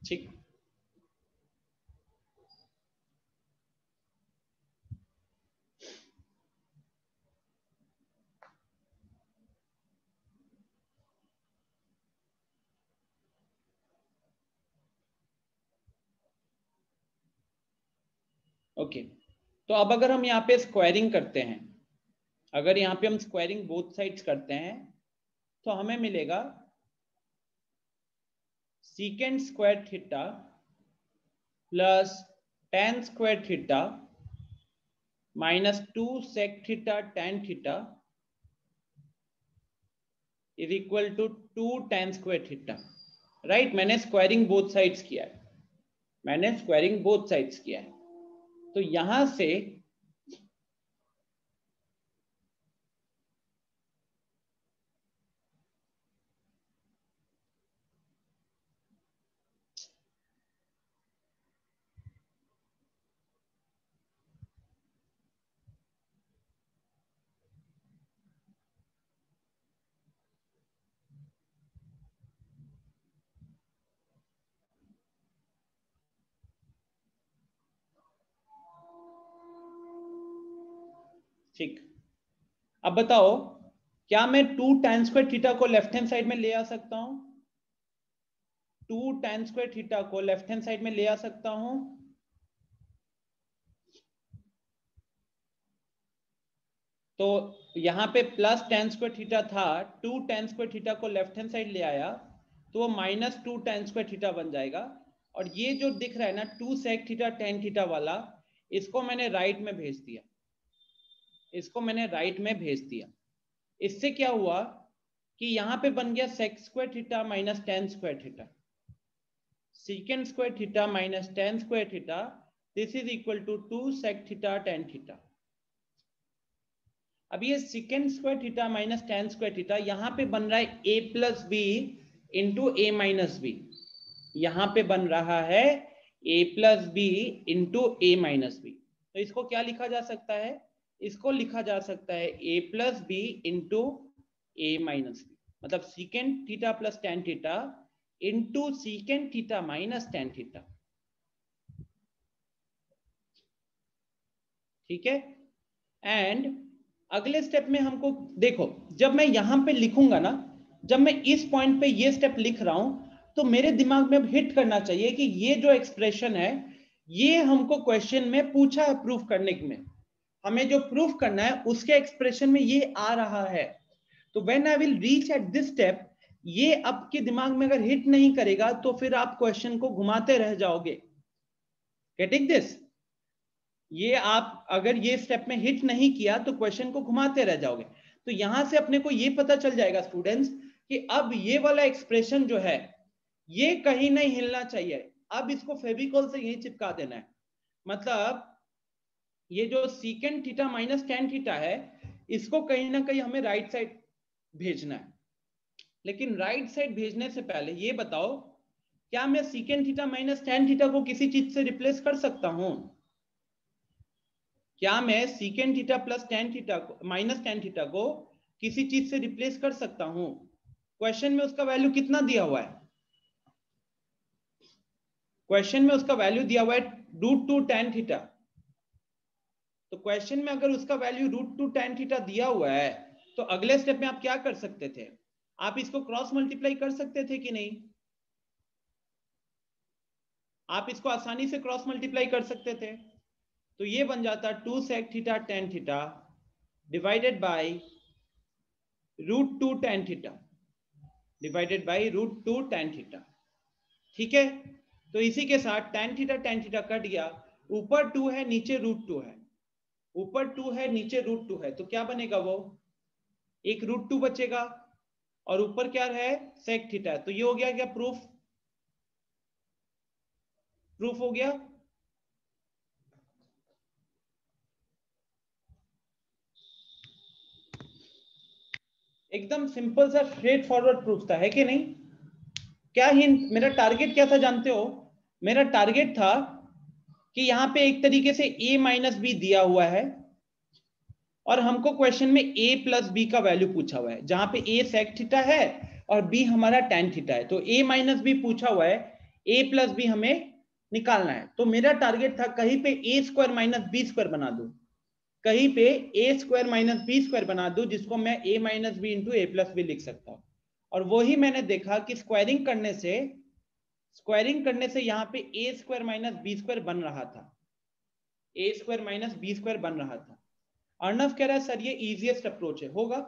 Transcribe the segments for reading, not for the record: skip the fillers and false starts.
ठीक, ओके। तो अब अगर हम यहाँ पे स्क्वायरिंग करते हैं, अगर यहाँ पे हम स्क्वायरिंग बोथ साइड्स करते हैं तो हमें मिलेगा secant square theta plus tan square theta minus 2 sec theta tan theta is equal to 2 tan square theta. Right, मैंने स्क्वायरिंग बोथ साइड्स किया है, मैंने स्क्वायरिंग बोथ साइड्स किया है। तो यहां से ठीक, अब बताओ क्या मैं 2 tan स्क्वायर थीटा को लेफ्ट हैंड साइड में ले आ सकता हूं? 2 tan स्क्वायर थीटा को लेफ्ट हैंड साइड में ले आ सकता हूं? तो यहां पे प्लस tan स्क्वायर थीटा था, 2 tan स्क्वायर थीटा को लेफ्ट हैंड साइड ले आया तो वो माइनस 2 tan स्क्वायर थीटा बन जाएगा। और ये जो दिख रहा है ना 2 sec थीटा tan थीटा वाला, इसको मैंने राइट में भेज दिया, इसको मैंने राइट में भेज दिया। इससे क्या हुआ कि यहां पे बन गया sec square theta minus tan square theta, secant square theta minus tan square theta, this is equal to 2 sec theta tan theta. अब ये secant square theta minus tan square theta यहां पे बन रहा है a plus B into A minus B, यहां पे बन रहा है a plus B into A minus B. तो इसको क्या लिखा जा सकता है? इसको लिखा जा सकता है a plus B into A minus B, मतलब secant theta plus tan theta into secant theta minus tan theta. ठीक है, एंड अगले स्टेप में हमको देखो, जब मैं यहां पे लिखूंगा ना, जब मैं इस पॉइंट पे ये स्टेप लिख रहा हूं तो मेरे दिमाग में अब हिट करना चाहिए कि ये जो एक्सप्रेशन है ये हमको क्वेश्चन में पूछा है प्रूफ करने में, हमें जो प्रूफ करना है उसके एक्सप्रेशन में ये आ रहा है। तो when I will reach at this step, ये आपके दिमाग में अगर हिट नहीं करेगा तो फिर आप क्वेश्चन को घुमाते रह जाओगे। Getting this? ये आप अगर ये स्टेप में हिट नहीं किया तो क्वेश्चन को घुमाते रह जाओगे। तो यहां से अपने को ये पता चल जाएगा स्टूडेंट्स कि अब ये वाला एक्सप्रेशन जो है ये कहीं नहीं हिलना चाहिए, अब इसको फेविकॉल से यही चिपका देना है। मतलब ये जो secant theta minus tan theta है इसको कहीं ना कहीं हमें राइट साइड भेजना है। लेकिन राइट साइड भेजने से पहले ये बताओ, क्या मैं secant theta minus tan theta को किसी चीज से रिप्लेस कर सकता हूं? क्या मैं secant theta plus tan theta को माइनस tan थीटा को किसी चीज से रिप्लेस कर सकता हूं? क्वेश्चन में उसका वैल्यू कितना दिया हुआ है? क्वेश्चन में उसका वैल्यू दिया हुआ है √2 tan थीटा। तो क्वेश्चन में अगर उसका वैल्यू √2 tan थीटा दिया हुआ है तो अगले स्टेप में आप क्या कर सकते थे? आप इसको क्रॉस मल्टीप्लाई कर सकते थे कि नहीं? आप इसको आसानी से क्रॉस मल्टीप्लाई कर सकते थे। तो ये बन जाता 2 sec theta tan theta divided by √2 tan theta divided by √2 tan theta. ठीक है, तो इसी के साथ tan थीटा कट गया, ऊपर 2 है नीचे √2 है, ऊपर 2 है नीचे √2 है, तो क्या बनेगा? वो एक √2 बचेगा और ऊपर क्या है? sec theta. तो ये हो गया क्या? प्रूफ, प्रूफ हो गया। एकदम सिंपल सा स्ट्रेट फॉरवर्ड प्रूफ था, है कि नहीं? क्या हिंट, मेरा टारगेट क्या था जानते हो? मेरा टारगेट था कि यहां पे एक तरीके से a माइनस बी दिया हुआ है और हमको क्वेश्चन में a प्लस बी का वैल्यू पूछा हुआ है, जहां पे a sec थीटा है और b हमारा tan थीटा है। तो a माइनस बी पूछा हुआ है, a प्लस बी हमें निकालना है। तो मेरा टारगेट था कहीं पे a square minus B square बना दूं, कहीं पे a square minus B square बना दूं, जिसको मैं a minus B into A plus B लिख सकता हूं। और वही मैंने देखा कि स्क्वायरिंग करने से यहाँ पे a square minus B square बन रहा था, a square minus B square बन रहा था। अर्णव कह रहा है सर ये इजीएस्ट अप्रोच है, होगा,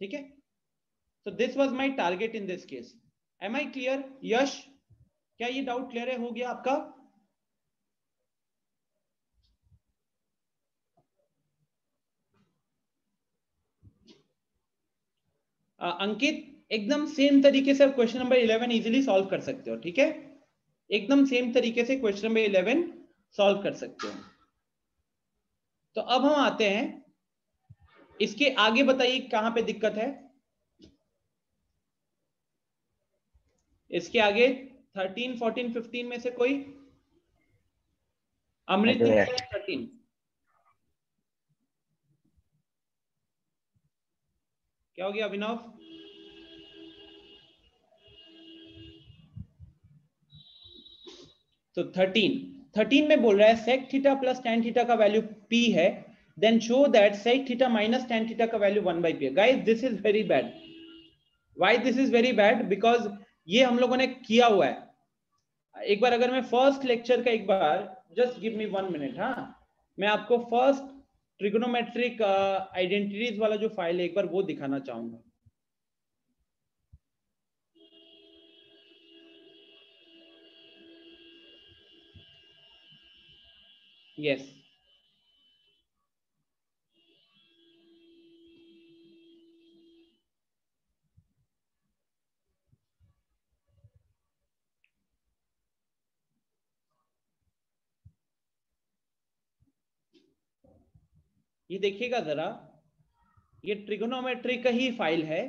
ठीक है। So this was my target in this case. Am I clear? यश, क्या ये डाउट क्लियर है, हो गया आपका? अंकित, एकदम सेम तरीके से क्वेश्चन नंबर 11 इजीली सॉल्व कर सकते हो, ठीक है, एकदम सेम तरीके से क्वेश्चन नंबर 11 सॉल्व कर सकते हो। तो अब हम आते हैं इसके आगे, बताइए कहां पे दिक्कत है इसके आगे। 13, 14, 15 में से कोई? अमृत 13, क्या हो गया अभिनव? तो 13 में बोल रहा है sec theta plus tan theta का वैल्यू p है, then show that sec theta minus tan theta का वैल्यू 1/p है। Guys this is very bad. Why this is very bad? Because ये हम लोगों ने किया हुआ है। एक बार अगर मैं फर्स्ट लेक्चर का, एक बार जस्ट गिव मी 1 मिनट, हाँ, मैं आपको फर्स्ट ट्रिगोनोमेट्रिक आइडेंटिटीज वाला जो फाइल है एक बार वो दिखाना चाहूंगा। यस, ये देखिएगा जरा, ये ट्रिगोनोमेट्री का ही फाइल है।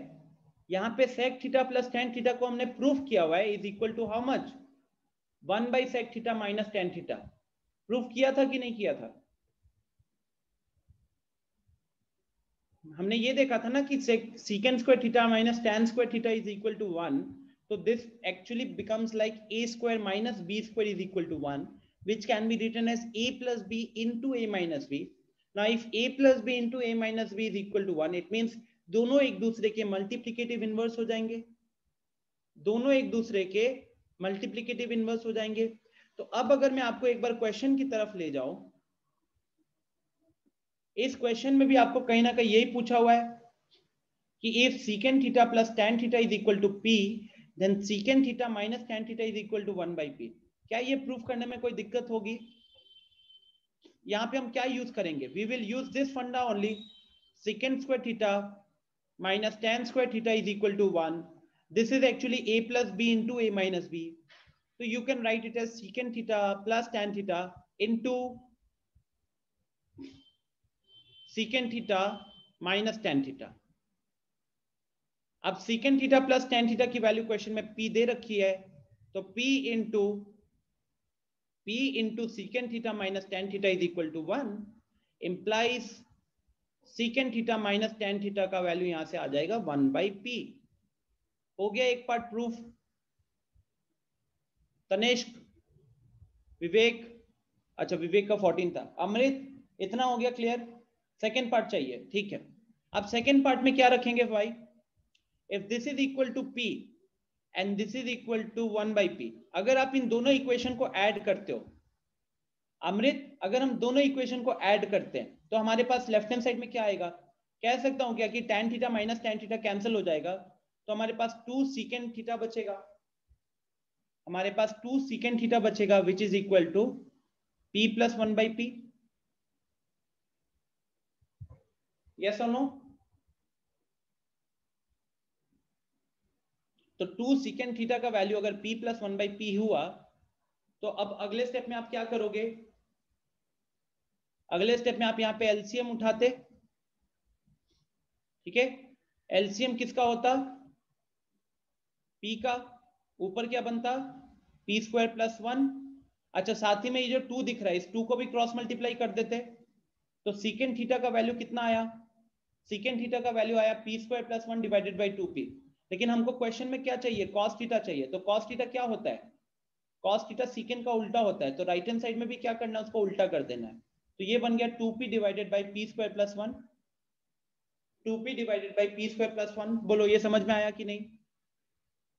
यहाँ पे sec theta plus tan theta को हमने प्रूफ किया हुआ है is equal to how much, 1/sec theta minus tan theta. Proof किया था कि नहीं किया था? हमने ये देखा था ना कि secant square theta minus tan square theta is equal to 1। तो this actually becomes like a square minus b square is equal to 1, which can be written as a plus b into a minus b. Now if a plus b into a minus b is equal to 1, it means दोनों एक दूसरे के multiplicative inverse हो जाएंगे, दोनों एक दूसरे के मल्टीप्लिकेटिव इनवर्स हो जाएंगे। तो अब अगर मैं आपको एक बार क्वेश्चन की तरफ ले जाऊं, इस क्वेश्चन में भी आपको कहीं ना कहीं यही पूछा हुआ है कि if secant theta plus tan theta is equal to p, then secant theta minus tan theta is equal to 1/p। क्या ये प्रूफ करने में कोई दिक्कत होगी? यहाँ पे हम क्या यूज करेंगे? वी विल यूज दिस फंडा only, secant square theta minus tan square theta is equal to 1. This is actually a plus b into a minus b. So you can write it as secant theta plus tan theta into secant theta minus tan theta। अब secant theta plus tan theta की value question में p दे रखी है, तो p into secant theta minus tan theta is equal to 1 implies secant theta minus tan theta का value यहां से आ जाएगा 1/p। हो गया एक पार्ट प्रूफ। तनेश, विवेक, अच्छा विवेक का 14 था, अमृत, इतना हो गया क्लियर? सेकेंड पार्ट चाहिए, ठीक है। अब सेकेंड पार्ट में क्या रखेंगे भाई? if this is equal to p and this is equal to 1/p, अगर आप इन दोनों इक्वेशन को ऐड करते हो, अमृत, अगर हम दोनों इक्वेशन को ऐड करते हैं तो हमारे पास लेफ्ट हैंड साइड में क्या आएगा? कह सकता हूं क्या कि tan theta minus tan theta cancel हो जाएगा, तो हमारे पास 2 secant थीटा बचेगा, हमारे पास 2 secant थीटा बचेगा which is equal to p plus 1/p। Yes और नो? तो 2 secant थीटा का वैल्यू अगर p प्लस 1/p हुआ, तो अब अगले स्टेप में आप क्या करोगे? अगले स्टेप में आप यहां पे एलसीएम उठाते, ठीक है। एलसीएम किसका होता? p का, ऊपर क्या बनता? p square plus 1। अच्छा, साथ ही में ये जो 2 दिख रहा है, इस 2 को भी क्रॉस मल्टीप्लाई कर देते, तो secant थीटा का वैल्यू कितना आया? secant थीटा का वैल्यू आया p square plus 1 divided by 2p। लेकिन हमको क्वेश्चन में क्या चाहिए, cos थीटा चाहिए। तो cos थीटा क्या होता है, cos थीटा सीकेंड का उल्टा होता है। तो राइट हैंड साइड में भी क्या करना है, उसको उल्टा कर देना है। तो ये बन गया 2p divided by P square plus 1, 2p divided by P square plus 1। बोलो ये समझ में आया कि नहीं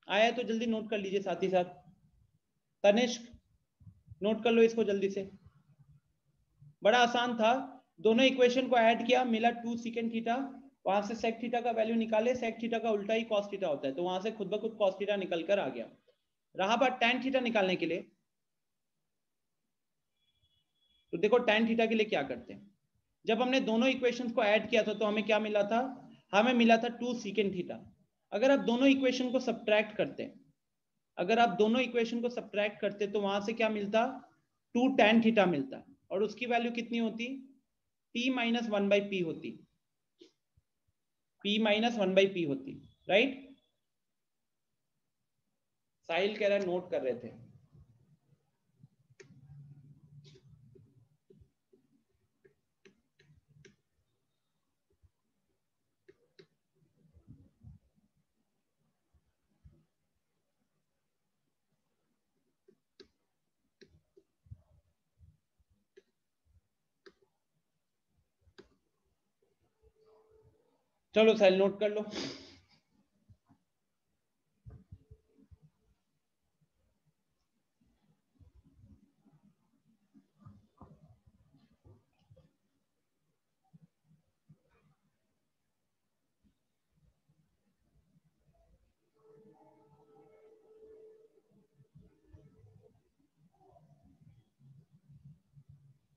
आया, तो जल्दी नोट कर लीजिए साथ ही साथ। तनिष्क नोट कर लो इसको जल्दी से, बड़ा आसान था। दोनों इक्वेशन को ऐड किया, मिला 2 सीकेंड थीटा, वहां से सेक थीटा का वैल्यू निकाले, सेक थीटा का उल्टा ही कॉस थीटा होता है, तो वहां से खुद ब खुद कॉस थीटा निकल कर आ गया। रहा बात टैन थीटा निकालने के लिए, तो देखो टैन थीटा के लिए क्या करते हैं। जब हमने दोनों इक्वेशंस को ऐड किया था तो हमें क्या मिला था, हमें मिला था 2 सीकेंड थीटा। अगर आप दोनों इक्वेशन को सब्ट्रैक्ट करते, अगर आप दोनों इक्वेशन को सब्ट्रैक्ट करते तो वहां से क्या मिलता, 2 टैन थीटा मिलता, और उसकी वैल्यू कितनी होती, p माइनस 1 बाई पी होती, p माइनस 1 बाई पी होती, राइट। साहिल कह रहा है नोट कर रहे थे। चलो साहिल नोट कर लो।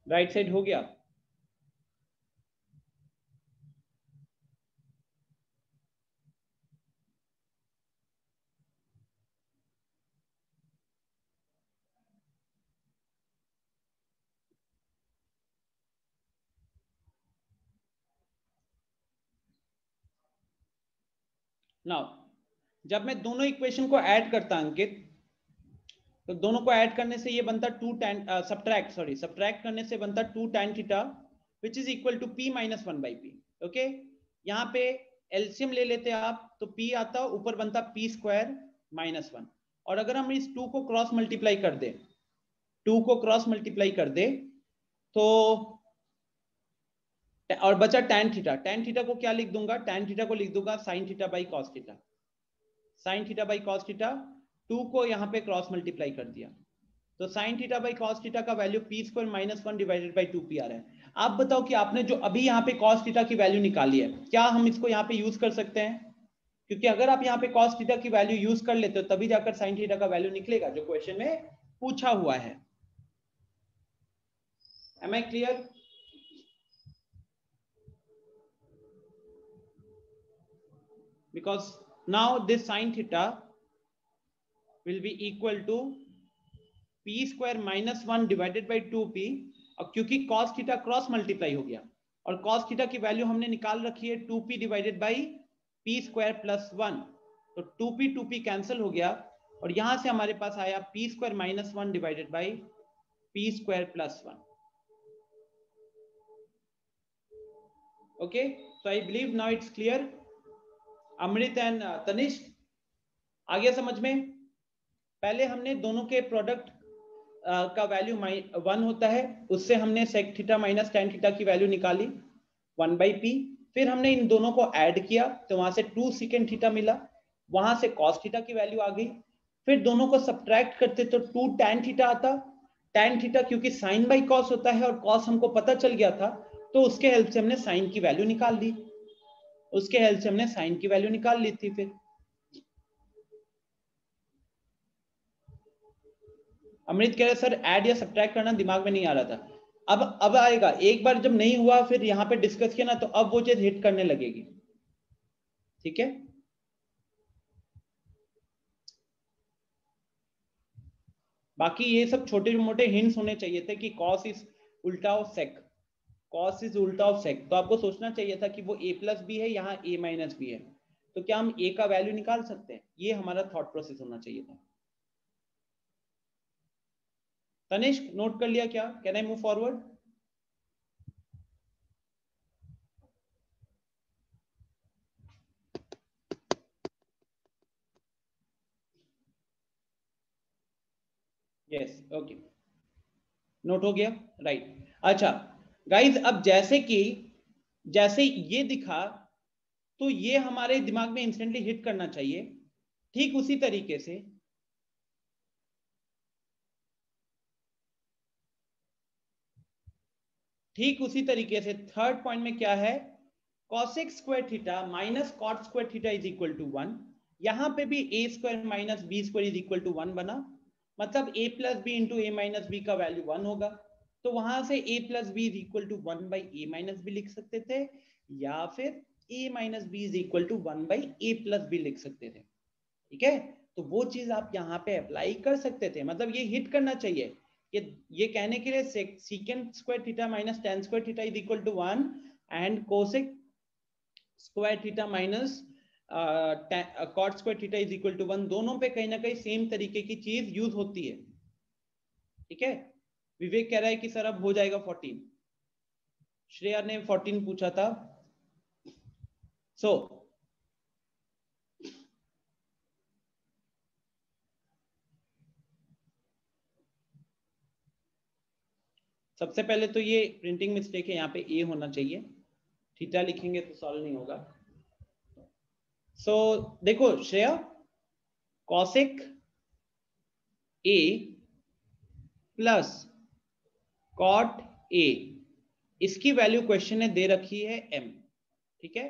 राइट साइड हो गया। नाउ जब मैं दोनों इक्वेशन को ऐड करता अंकित, तो दोनों को ऐड करने से ये बनता 2 tan सब्ट्रैक्ट करने से बनता 2 tan theta which is equal to p minus 1 by P. Okay, यहाँ पे एलसीएम ले लेते आप तो p आता, ऊपर बनता p स्क्वायर माइनस 1, और अगर हम इस 2 को क्रॉस मल्टीप्लाई कर दे, 2 को क्रॉस मल्टीप्लाई कर दे तो, और बचा tan थीटा, tan थीटा को क्या लिख दूंगा, tan थीटा को लिख दूंगा sin theta by cos theta, sin theta by cos theta. 2 को यहाँ पे क्रॉस मल्टीप्लाई कर दिया तो sin theta by cos theta का value p square minus 1 divided by 2p आ रहा है। आप बताओ कि आपने जो अभी यहाँ पे cos थीटा की वैल्यू निकाली है, क्या हम इसको यहाँ पे यूज कर सकते हैं, क्योंकि अगर आप यहाँ पे cos थीटा की वैल्यू यूज कर लेते हो तभी जाकर sin थीटा का वैल्यू निकलेगा जो क्वेश्चन में पूछा हुआ है। Am I clear? Because now this sin theta will be equal to p square minus 1 divided by 2p, और क्योंकि cos थीटा क्रॉस मल्टीप्लाई हो गया और cos थीटा की वैल्यू हमने निकाल रखी है 2p divided by p square plus 1, तो 2p कैंसिल हो गया और यहां से हमारे पास आया p square minus 1 divided by p square plus 1। Okay, so I believe now it's clear. Amrit and Tanishq आ गया समझ में। पहले हमने दोनों के प्रोडक्ट का वैल्यू 1 होता है, उससे हमने sec theta minus tan theta की वैल्यू निकाली 1 बाई पी, फिर हमने इन दोनों को ऐड किया तो वहां से 2 सीकेंड थीटा मिला, वहां से कॉस थीटा की वैल्यू आ गई, फिर दोनों को सब्ट्रैक्ट करते तो 2 टैन थीटा आता। टैन थीटा क्योंकि साइन बाई कॉस होता है और कॉस हमको पता चल गया था तो उसके हेल्प से हमने साइन की वैल्यू निकाल ली, उसके हेल्प से हमने साइन की वैल्यू निकाल ली थी। फिर अमृत कह रहे सर ऐड या सब्ट्रैक्ट करना दिमाग में नहीं आ रहा था, अब आएगा। एक बार जब नहीं हुआ फिर यहाँ पे डिस्कस किया ना तो अब वो चीज हिट करने लगेगी, ठीक है। बाकी ये सब छोटे मोटे हिंट्स होने चाहिए थे कि कॉस इज उल्टा ऑफ सेक, कॉस इज उल्टा ऑफ सेक, तो आपको सोचना चाहिए था कि वो a प्लस बी है, यहाँ a माइनस बी है, तो क्या हम a का वैल्यू निकाल सकते हैं, ये हमारा थॉट प्रोसेस होना चाहिए था। तनिष्क नोट कर लिया क्या, can I move forward? Yes, okay, note हो गया, राइट। अच्छा गाइज, अब जैसे ये दिखा तो ये हमारे दिमाग में इंस्टेंटली हिट करना चाहिए। ठीक उसी तरीके से थर्ड पॉइंट में क्या है, cosec square theta minus cot square theta is equal to 1। यहां पे भी a square minus B square is equal to 1 बना, मतलब a plus B into A minus B का वैल्यू 1 होगा। तो वहां से a plus B is equal to 1 by A minus B लिख सकते थे, या फिर a minus B is equal to 1 by A plus B लिख सकते थे। ठीक है, तो वो चीज आप यहाँ पे अप्लाई कर सकते थे, मतलब ये हिट करना चाहिए। ये कहने के लिए secant square theta minus tan square theta is equal to 1 and cosec square theta minus cot square theta is equal to 1, दोनों पे कहीं ना कहीं सेम तरीके की चीज यूज होती है। ठीक है, विवेक कह रहा है कि सर अब हो जाएगा 14, श्रेया ने 14 पूछा था। सबसे पहले तो ये प्रिंटिंग मिस्टेक है, यहाँ पे ए होना चाहिए, थीटा लिखेंगे तो सॉल्व नहीं होगा। देखो Shreya, cosec A plus cot A, इसकी वैल्यू क्वेश्चन ने दे रखी है m, ठीक है।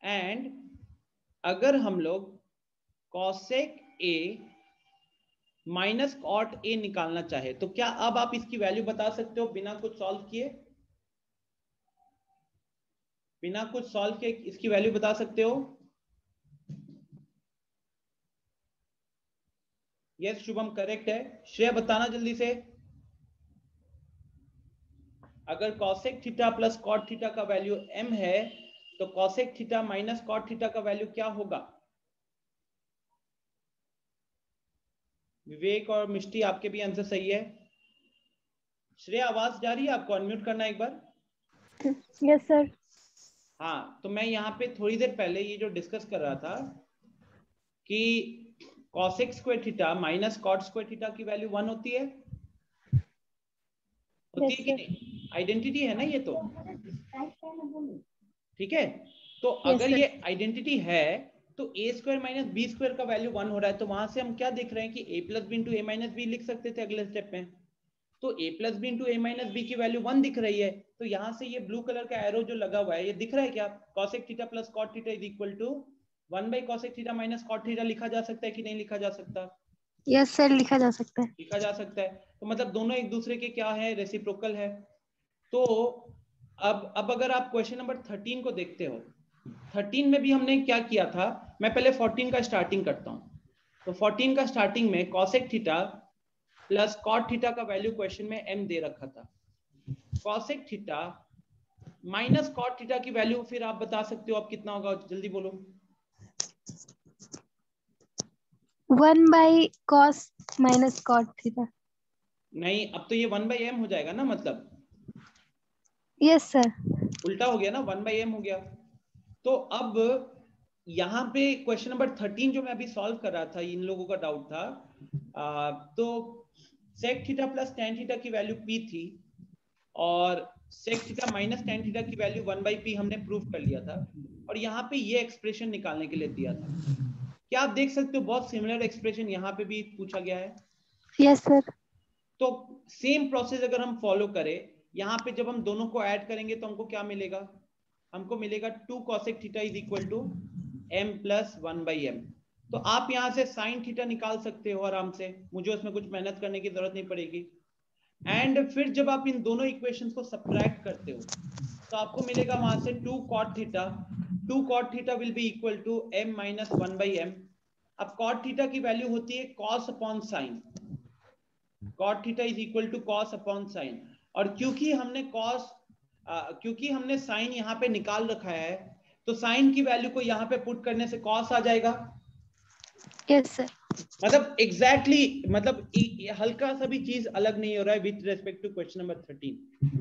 एंड अगर हम लोग cosec A minus cot A निकालना चाहे तो क्या अब आप इसकी वैल्यू बता सकते हो बिना कुछ सॉल्व किए? बिना कुछ सॉल्व किए इसकी वैल्यू बता सकते हो? यस शुभम, करेक्ट है। श्रेया बताना जल्दी से। अगर cosec theta plus cot theta का वैल्यू m है तो cosec theta minus cot theta का वैल्यू क्या होगा? विवेक और मिष्टी, आपके भी आंसर सही है। श्रेया आवाज जा रही है आपको? अनम्यूट करना एक बार। Yes sir. हाँ, तो मैं यहाँ पे थोड़ी देर पहले ये जो डिस्कस कर रहा था कि cosec square theta minus cot square theta की वैल्यू 1 होती है, होती है कि नहीं? आइडेंटिटी है ना ये तो, ठीक है। तो अगर ये आइडेंटिटी है तो a square minus B square का वैल्यू 1 हो रहा है, तो वहां से हम क्या देख रहे हैं कि a plus B into A minus B लिख सकते थे अगले स्टेप में। तो a plus B into A minus B की वैल्यू 1 दिख रही है, तो यहाँ से ये ब्लू कलर का एरो जो लगा हुआ है ये दिख रहा है क्या? Cosec theta plus cot theta is equal to 1 by cosec theta minus cot theta लिखा जा सकता है कि नहीं लिखा जा सकता? यस सर, लिखा जा सकता है। लिखा जा सकता है। तो मतलब दोनों एक दूसरे के क्या है, रेसिप्रोकल है। तो अब अगर आप क्वेश्चन नंबर 13 को देखते हो, 13 में भी हमने क्या किया था, मैं पहले 14 का स्टार्टिंग करता हूं। तो 14 का स्टार्टिंग में cosec theta plus cot theta का वैल्यू क्वेश्चन में m दे रखा था। Cosec theta minus cot theta की वैल्यू फिर आप बता सकते हो अब कितना होगा, जल्दी बोलो। 1 by cos minus cot theta. नहीं, अब तो ये 1 बाई एम हो जाएगा ना, मतलब यस सर। उल्टा हो गया ना, 1 बाई एम हो गया। तो अब यहाँ पे क्वेश्चन नंबर 13 जो मैं अभी सॉल्व कर रहा था, इन लोगों का डाउट था, तो sec theta plus tan theta की वैल्यू p थी और sec theta minus tan theta की वैल्यू 1 बाई पी हमने प्रूव कर लिया था, और यहाँ पे ये एक्सप्रेशन निकालने के लिए दिया था। क्या आप देख सकते हो बहुत सिमिलर एक्सप्रेशन यहाँ पे भी पूछा गया है? Yes sir. तो सेम प्रोसेस अगर हम फॉलो करें, यहाँ पे जब हम दोनों को ऐड करेंगे तो हमको क्या मिलेगा? हमको मिलेगा 2 cosec theta is equal to m plus 1 by M. तो आप यहाँ से साइन थीटा निकाल सकते हो आराम से, मुझे उसमें कुछ मेहनत करने की जरूरत नहीं पड़ेगी। एंड फिर जब आप इन दोनों इक्वेशंस को सब्ट्रैक्ट करते हो तो आपको मिलेगा वहां से 2 cot theta, 2 cot theta will be equal to m minus 1 by M. अब cot थीटा की वैल्यू होती है cos upon sine, cot theta is equal to cos upon sine, और क्योंकि हमने साइन यहाँ पे निकाल रखा है तो साइन की वैल्यू को यहाँ पे पुट करने से cos आ जाएगा। Yes sir. मतलब एग्जैक्टली मतलब हल्का सा भी चीज अलग नहीं हो रहा है with respect to question number 13।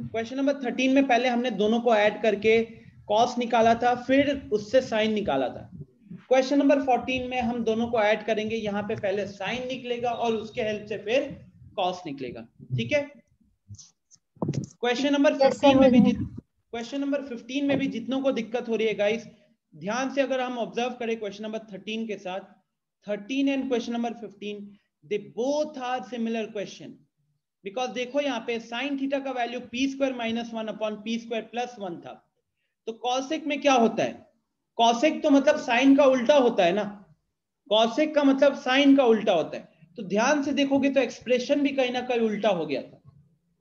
Question number 13 में पहले हमने दोनों को ऐड करके cos निकाला था, फिर उससे साइन निकाला था। क्वेश्चन नंबर 14 में हम दोनों को ऐड करेंगे, यहाँ पे पहले साइन निकलेगा और उसके हेल्प से फिर कॉस निकलेगा। ठीक है, क्वेश्चन नंबर Yes, sir, 15 में भी हो गया। क्वेश्चन नंबर 15 में भी जितनों को दिक्कत हो रही है गाइस, ध्यान से अगर हम ऑब्जर्व करें क्वेश्चन नंबर 13 के साथ, 13 and question number 15 they both are similar question. Because देखो यहाँ पे साइन थीटा का value P square minus 1 upon P square plus 1 था, तो कॉसेक में क्या होता है, कॉसेक तो मतलब साइन का उल्टा होता है ना, कॉसेक का मतलब साइन का उल्टा होता है। तो ध्यान से देखोगे तो एक्सप्रेशन भी कहीं ना कहीं उल्टा हो गया था,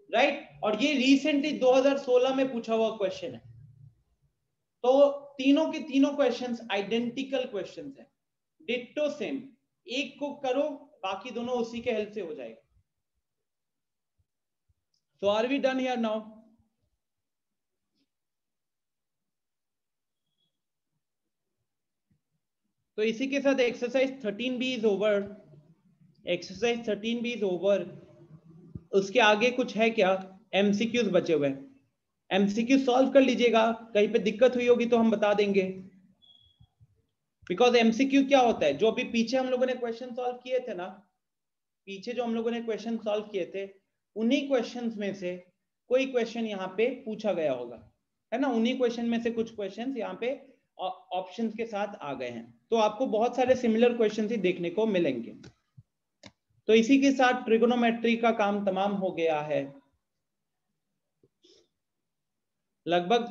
राइट। और ये रिसेंटली 2016 में पूछा हुआ क्वेश्चन है। तो तीनों के तीनों क्वेश्चंस आइडेंटिकल क्वेश्चंस हैं, डिट्टो सेम। एक को करो, बाकी दोनों उसी के हेल्प से हो जाएगा। So are we done here now? तो इसी के साथ एक्सरसाइज 13 भी इज ओवर। एक्सरसाइज 13 भी इज ओवर। उसके आगे कुछ है क्या, एमसीक्यूज बचे हुए हैं, एमसीक्यू सॉल्व कर लीजिएगा। कहीं पे दिक्कत हुई होगी तो हम बता देंगे। बिकॉज एमसीक्यू क्या होता है, जो अभी पीछे हम लोगों ने क्वेश्चन सॉल्व किए थे ना, पीछे जो हम लोगों ने क्वेश्चन सॉल्व किए थे, उन्हीं क्वेश्चंस में से कोई क्वेश्चन यहाँ पे पूछा गया होगा, है ना। उन्हीं क्वेश्चन में से कुछ क्वेश्चंस यहाँ पे ऑप्शंस के साथ आ गए हैं। तो आपको बहुत सारे सिमिलर क्वेश्चंस ही देखने को मिलेंगे। तो इसी के साथ ट्रिगोनोमेट्री का काम तमाम हो गया है। लगभग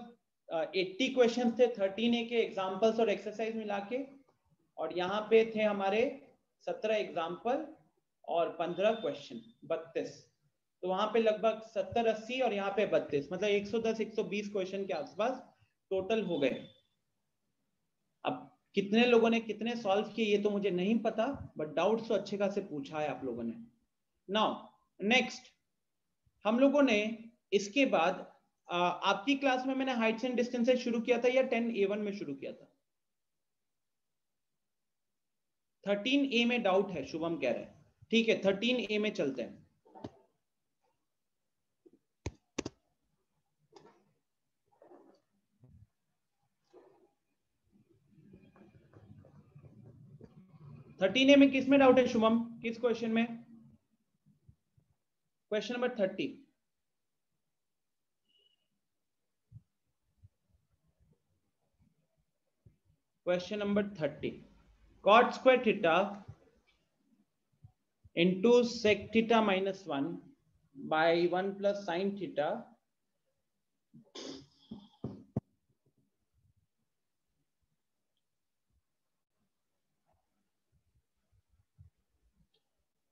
80 क्वेश्चंस थे 13A के एग्जांपल्स और एक्सरसाइज मिला के, और यहाँ पे थे हमारे 17 एग्जाम्पल और 15 क्वेश्चन, 32। तो वहां पे लगभग 70-80 और यहाँ पे 32, मतलब 110-120 क्वेश्चन के आसपास टोटल हो गए। अब कितने लोगों ने कितने सॉल्व किए ये तो मुझे नहीं पता, बट डाउट्स तो अच्छे खासे पूछा है आप लोगों ने। नाउ नेक्स्ट हम लोगों ने इसके बाद आपकी क्लास में मैंने हाइट्स एंड डिस्टेंसेस शुरू किया था या 10A1 में शुरू किया था? 13A में डाउट है, शुभम कह रहे हैं। ठीक है, 13A में चलते हैं। थर्टीन ए में किस में डाउट है शुभम, किस क्वेश्चन में? Question number 30। Question number 30, cot square theta into sec theta minus 1 by 1 plus sin theta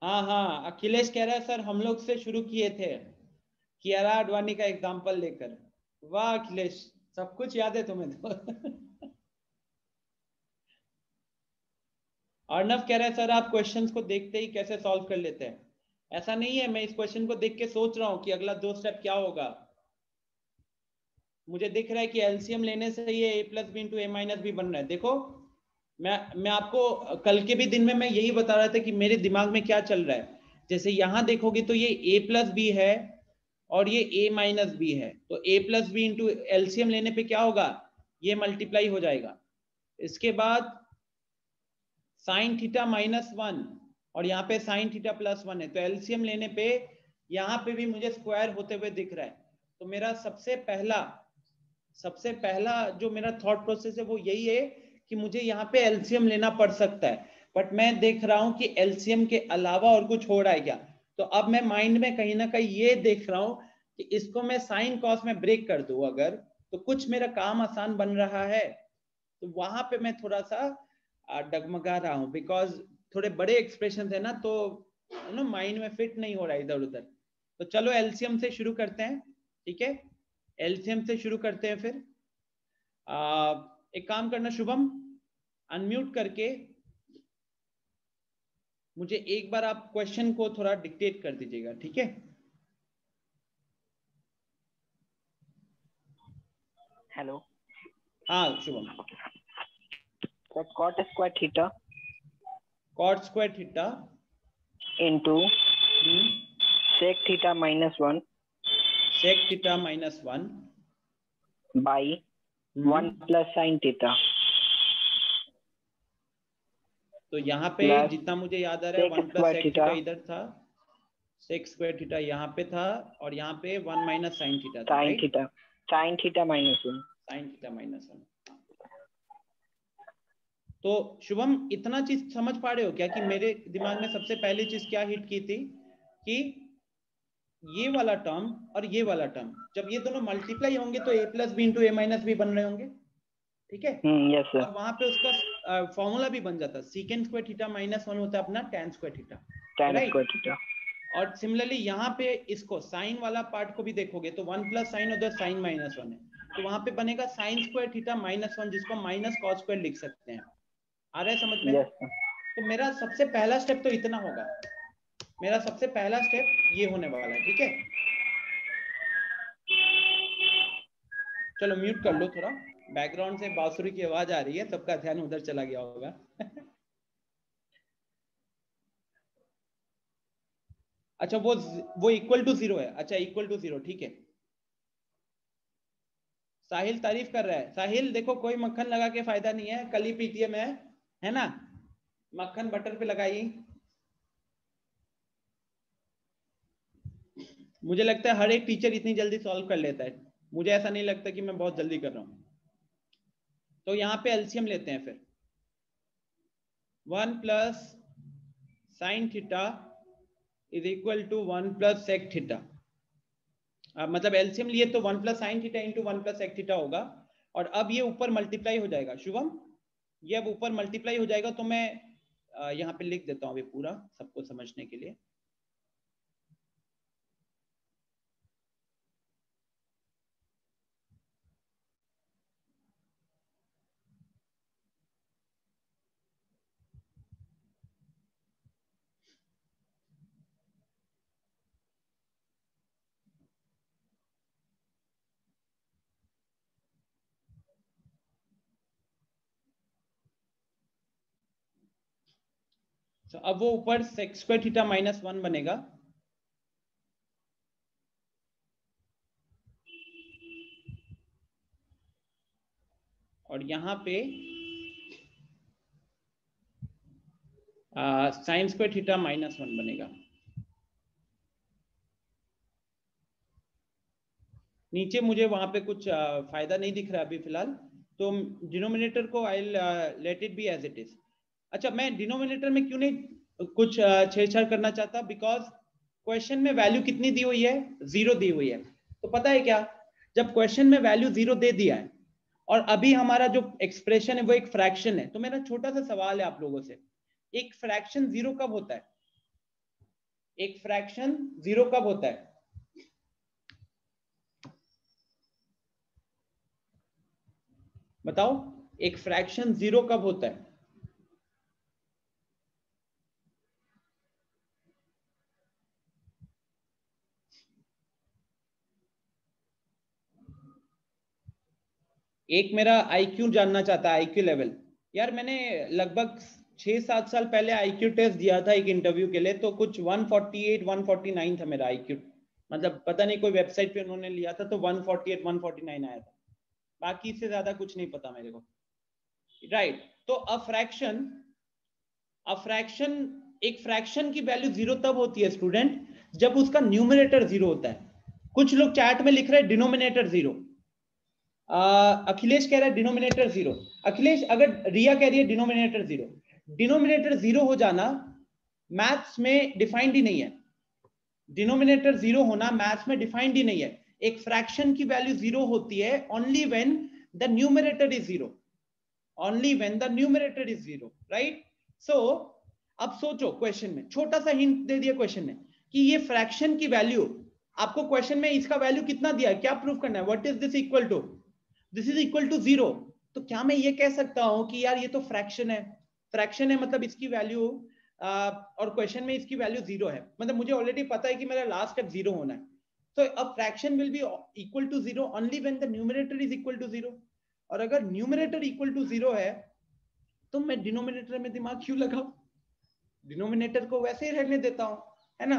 हाँ, अखिलेश कह रहा है सर हम लोग से शुरू किए थे कियारा आडवाणी का एग्जांपल लेकर। वाह अखिलेश, सब कुछ याद है तुम्हें तो। अर्णव कह रहा है सर आप क्वेश्चंस को देखते ही कैसे सॉल्व कर लेते हैं। ऐसा नहीं है, मैं इस क्वेश्चन को देख के सोच रहा हूं कि अगला 2 स्टेप क्या होगा। मुझे दिख रहा है कि एलसीएम लेने से ये a plus B into A minus B बन रहा है। देखो मैं आपको कल के भी दिन में मैं यही बता रहा था कि मेरे दिमाग में क्या चल रहा है। जैसे यहां देखोगे तो ये a प्लस बी है और ये a माइनस बी है, तो a plus B into LCM लेने पे क्या होगा, ये मल्टीप्लाई हो जाएगा। इसके बाद साइन थीटा माइनस 1 और यहाँ पे साइन थीटा प्लस 1 है, तो एलसीएम लेने पे यहाँ पे भी मुझे स्क्वायर होते हुए दिख रहा है। तो मेरा सबसे पहला जो मेरा थॉट प्रोसेस है वो यही है कि मुझे यहाँ पे एलसीएम लेना पड़ सकता है, बट मैं देख रहा हूं कि एलसीएम के अलावा और कुछ हो रहा है क्या। तो अब मैं माइंड में कहीं ना कहीं ये देख रहा हूं कि इसको मैं साइन कॉस में ब्रेक कर दूं अगर, तो कुछ मेरा काम आसान बन रहा है। तो वहां पे मैं थोड़ा सा डगमगा रहा हूं, बिकॉज थोड़े बड़े एक्सप्रेशन है ना, तो माइंड में फिट नहीं हो रहा इधर उधर। तो चलो एलसीएम से शुरू करते हैं, ठीक है, एलसीएम से शुरू करते हैं। फिर एक काम करना शुभम, अनम्यूट करके मुझे एक बार आप क्वेश्चन को थोड़ा डिक्टेट कर दीजिएगा, ठीक है? हेलो। हाँ Shubham. cot square theta cot square theta into sec theta minus 1 sec theta minus 1 by 1 plus sin theta। तो यहाँ पे जितना मुझे याद आ रहा है 1 प्लस सेक थीटा इधर था, सेक स्क्वायर थीटा यहाँ पे था और यहाँ पे 1 माइनस साइन थीटा था, sine right? Theta, sine theta minus 1, sine theta minus 1। तो शुभम इतना चीज समझ पा रहे हो क्या कि मेरे दिमाग में सबसे पहली चीज क्या हिट की थी कि ये वाला टर्म और ये वाला टर्म जब ये दोनों मल्टीप्लाई होंगे तो a plus B into A minus B बन रहे होंगे, ठीक है? यस सर, और वहां पे उसका फॉर्मूला भी बन जाता, सीकेंड स्क्वायर थीटा माइनस 1 होता है अपना tan square theta, tan right? Square theta. और सिमिलरली यहाँ पे इसको साइन वाला पार्ट को भी देखोगे तो 1 प्लस साइन उधर साइन माइनस 1 है, तो वहां पे बनेगा साइन स्क्वायर थीटा माइनस 1 जिसको माइनस कॉस स्क्वायर लिख सकते हैं। आ रहा है समझ में? यस सर, तो मेरा सबसे पहला स्टेप तो इतना होगा, मेरा सबसे पहला स्टेप ये होने वाला है, ठीक है? चलो म्यूट कर लो, थोड़ा बैकग्राउंड से बांसुरी की आवाज आ रही है, सबका ध्यान उधर चला गया होगा। अच्छा वो इक्वल टू 0 है, अच्छा इक्वल टू 0, ठीक है। साहिल तारीफ कर रहा है, साहिल देखो कोई मक्खन लगा के फायदा नहीं है, कल ही पीटीएम है ना, मक्खन बटर पे लगाई। मुझे लगता है हर एक टीचर इतनी जल्दी सॉल्व कर लेता है, मुझे ऐसा नहीं लगता कि मैं बहुत जल्दी कर रहा हूं। तो यहाँ पे एलसीएम लेते हैं फिर, 1 plus sine theta is equal to 1 plus sec theta. मतलब एलसीएम लिए तो 1 plus sine theta into 1 plus sec theta होगा, और अब ये ऊपर मल्टीप्लाई हो जाएगा। शुभम ये अब ऊपर मल्टीप्लाई हो जाएगा, तो मैं यहाँ पे लिख देता हूँ अभी पूरा सबको समझने के लिए। तो अब वो ऊपर सेक स्क्वायर थीटा माइनस 1 बनेगा, और यहाँ पे साइन स्क्वायर थीटा माइनस 1 बनेगा। नीचे मुझे वहां पे कुछ फायदा नहीं दिख रहा अभी फिलहाल, तो डिनोमिनेटर को I let it be as it is. अच्छा मैं डिनोमिनेटर में क्यों नहीं कुछ छेड़छाड़ करना चाहता, बिकॉज क्वेश्चन में वैल्यू कितनी दी हुई है, 0 दी हुई है। तो पता है क्या, जब क्वेश्चन में वैल्यू 0 दे दिया है और अभी हमारा जो एक्सप्रेशन है वो एक फ्रैक्शन है, तो मेरा छोटा सा सवाल है आप लोगों से, एक फ्रैक्शन 0 कब होता है? एक फ्रैक्शन 0 कब होता है? बताओ, एक फ्रैक्शन 0 कब होता है? एक मेरा आईक्यू जानना चाहता है, आईक्यू लेवल। यार मैंने लगभग 6-7 साल पहले आईक्यू टेस्ट दिया था एक इंटरव्यू के लिए, तो कुछ 148 149 था मेरा आईक्यू, मतलब पता नहीं कोई वेबसाइट पे उन्होंने लिया था तो 148 149 आया था, बाकी इससे ज्यादा कुछ नहीं पता मेरे को, राइट? तो एक फ्रैक्शन की वैल्यू 0 तब होती है स्टूडेंट जब उसका न्यूमरेटर 0 होता है। कुछ लोग चैट में लिख रहे हैं डिनोमिनेटर 0, अखिलेश कह रहा है डिनोमिनेटर 0। अखिलेश, अगर रिया कह रही है डिनोमिनेटर 0, डिनोमिनेटर 0 हो जाना मैथ्स में डिफाइंड ही नहीं है। डिनोमिनेटर 0 होना मैथ्स में डिफाइंड ही नहीं है। एक फ्रैक्शन की वैल्यू 0 होती है only when the numerator is 0, only when the numerator is 0, right? So अब सोचो, क्वेश्चन में छोटा सा हिंट दे दिया क्वेश्चन में कि ये फ्रैक्शन की वैल्यू, आपको क्वेश्चन में इसका वैल्यू कितना दिया है, क्या प्रूव करना है, what is this equal to, this is equal to 0। तो क्या मैं ये कह सकता हूं कि यार ये तो फ्रैक्शन है, फ्रैक्शन है मतलब इसकी वैल्यू और क्वेश्चन में इसकी वैल्यू 0 है, मतलब मुझे ऑलरेडी पता है कि मेरा लास्ट स्टेप 0 होना है। तो a fraction will be equal to 0 only when the numerator is equal to 0, और अगर न्यूमरेटर इक्वल टू 0 है तो मैं डिनोमिनेटर में दिमाग क्यों लगाऊं, डिनोमिनेटर को वैसे ही रहने देता हूं, है ना?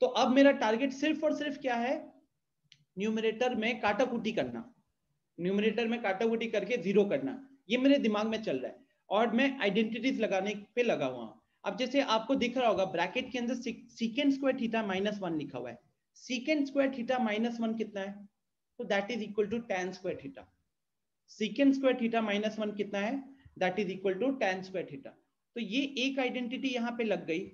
तो अब मेरा टारगेट सिर्फ और सिर्फ क्या है, न्यूमरेटर में काटाकुटी करना, न्यूमरेटर में काटाकुटी करके 0 करना, ये मेरे दिमाग में चल रहा है और मैं आइडेंटिटीज लगाने पे लगा हुआ हूं। अब जैसे आपको दिख रहा होगा ब्रैकेट के अंदर सीकेंट स्क्वायर थीटा -1 लिखा हुआ है। सीकेंट स्क्वायर थीटा -1 कितना है? तो that is equal to tan square theta. Secant square theta -1 कितना है? That is equal to tan square theta. तो ये एक आइडेंटिटी यहां पे लग गई।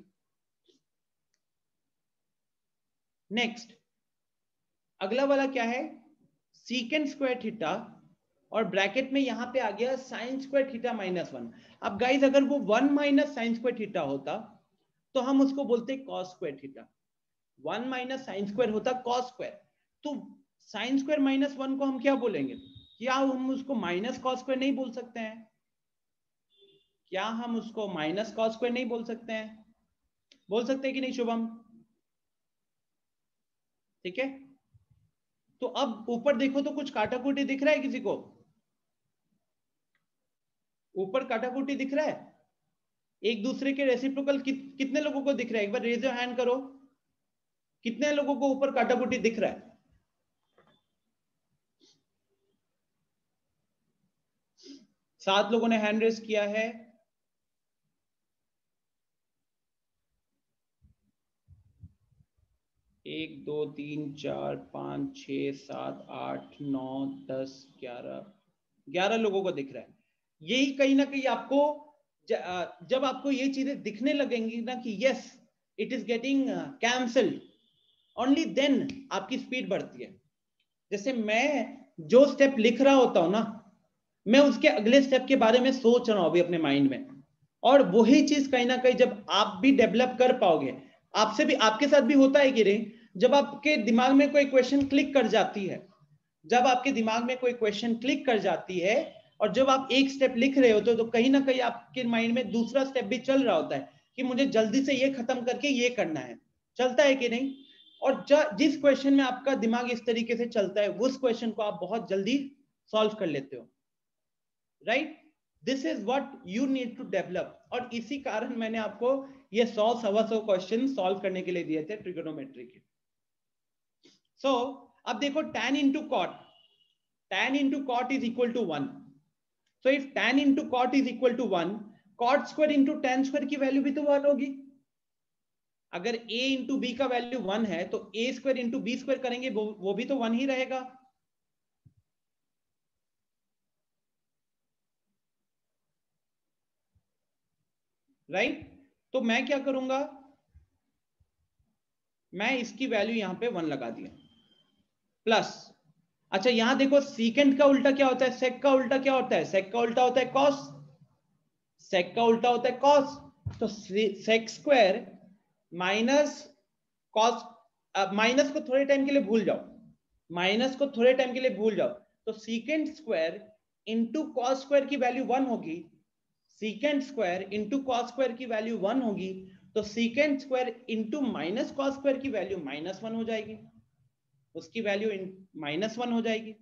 नेक्स्ट अगला वाला क्या है? सीकेंट स्क्वायर थीटा और ब्रैकेट में यहां पे आ गया साइन स्क्वायर थीटा -1। अब गाइस अगर वो 1 माइनस साइन स्क्वायर थीटा होता तो हम उसको बोलते cos square theta. 1 minus sine square होता कॉस स्क्वायर। तो साइन स्क्वायर -1 को हम क्या बोलेंगे? क्या हम उसको माइनस कॉस स्क्वायर नहीं बोल सकते हैं? क्या हम उसको माइनस कॉस स्क्वायर नहीं बोल सकते हैं? बोल सकते हैं कि नहीं शुभम? ठीक है, तो अब ऊपर देखो तो कुछ काटाकुटी दिख रहा है किसी को? ऊपर काटाकुटी दिख रहा है? एक दूसरे के रेसिप्रोकल कितने लोगों को दिख रहा है? एक बार रेज योर हैंड करो, कितने लोगों को ऊपर काटाकुटी दिख रहा है? सात लोगों ने हैंड रेज किया है। एक, दो, तीन, चार, 5, 6, 7, 8, 9, 10, 11 लोगों को दिख रहा है। यही कहीं ना कहीं आपको जब आपको ये चीजें दिखने लगेंगी ना कि yes it is getting cancelled, only then आपकी स्पीड बढ़ती है। जैसे मैं जो स्टेप लिख रहा होता हूं ना, मैं उसके अगले स्टेप के बारे में सोच रहा हूं अभी अपने माइंड में, और वही चीज कहीं ना कहीं जब आप भी डेवलप कर पाओगे, आपसे भी, आपके साथ भी होता है कि नहीं, जब आपके दिमाग में कोई क्वेश्चन क्लिक कर जाती है, जब आपके दिमाग में कोई क्वेश्चन क्लिक कर जाती है और जब आप एक स्टेप लिख रहे होते हो तो कहीं ना कहीं आपके माइंड में दूसरा स्टेप भी चल रहा होता है कि मुझे जल्दी से ये खत्म करके ये करना है। चलता है कि नहीं? और जिस क्वेश्चन में आपका दिमाग इस तरीके से चलता है उस क्वेश्चन को आप बहुत जल्दी सॉल्व कर लेते हो, right? This is what you need to develop. और इसी कारण मैंने आपको ये 100-125 क्वेश्चन सॉल्व करने के लिए दिए थे ट्रिगोनोमेट्री के। सो अब देखो tan into cot is equal to 1. So if tan into cot is equal to 1, cot square into tan square की वैल्यू भी तो 1 होगी। अगर a into b का वैल्यू 1 है तो a square into b square करेंगे वो भी तो 1 ही रहेगा, राइट? तो मैं क्या करूंगा, मैं इसकी वैल्यू यहां पे 1 लगा दिया प्लस। अच्छा यहां देखो सीकेंट का उल्टा क्या होता है? सेक का उल्टा क्या होता है? सेक का उल्टा होता है कॉस। सेक का उल्टा होता है कॉस। तो sec square minus cos, minus को थोड़े टाइम के लिए भूल जाओ, माइनस को थोड़े टाइम के लिए भूल जाओ, तो secant square into cos square की वैल्यू 1 होगी। Secant square into cos square की वैल्यू 1 होगी, तो secant square into minus cos square की वैल्यू -1 हो जाएगी, उसकी वैल्यू -1 हो जाएगी।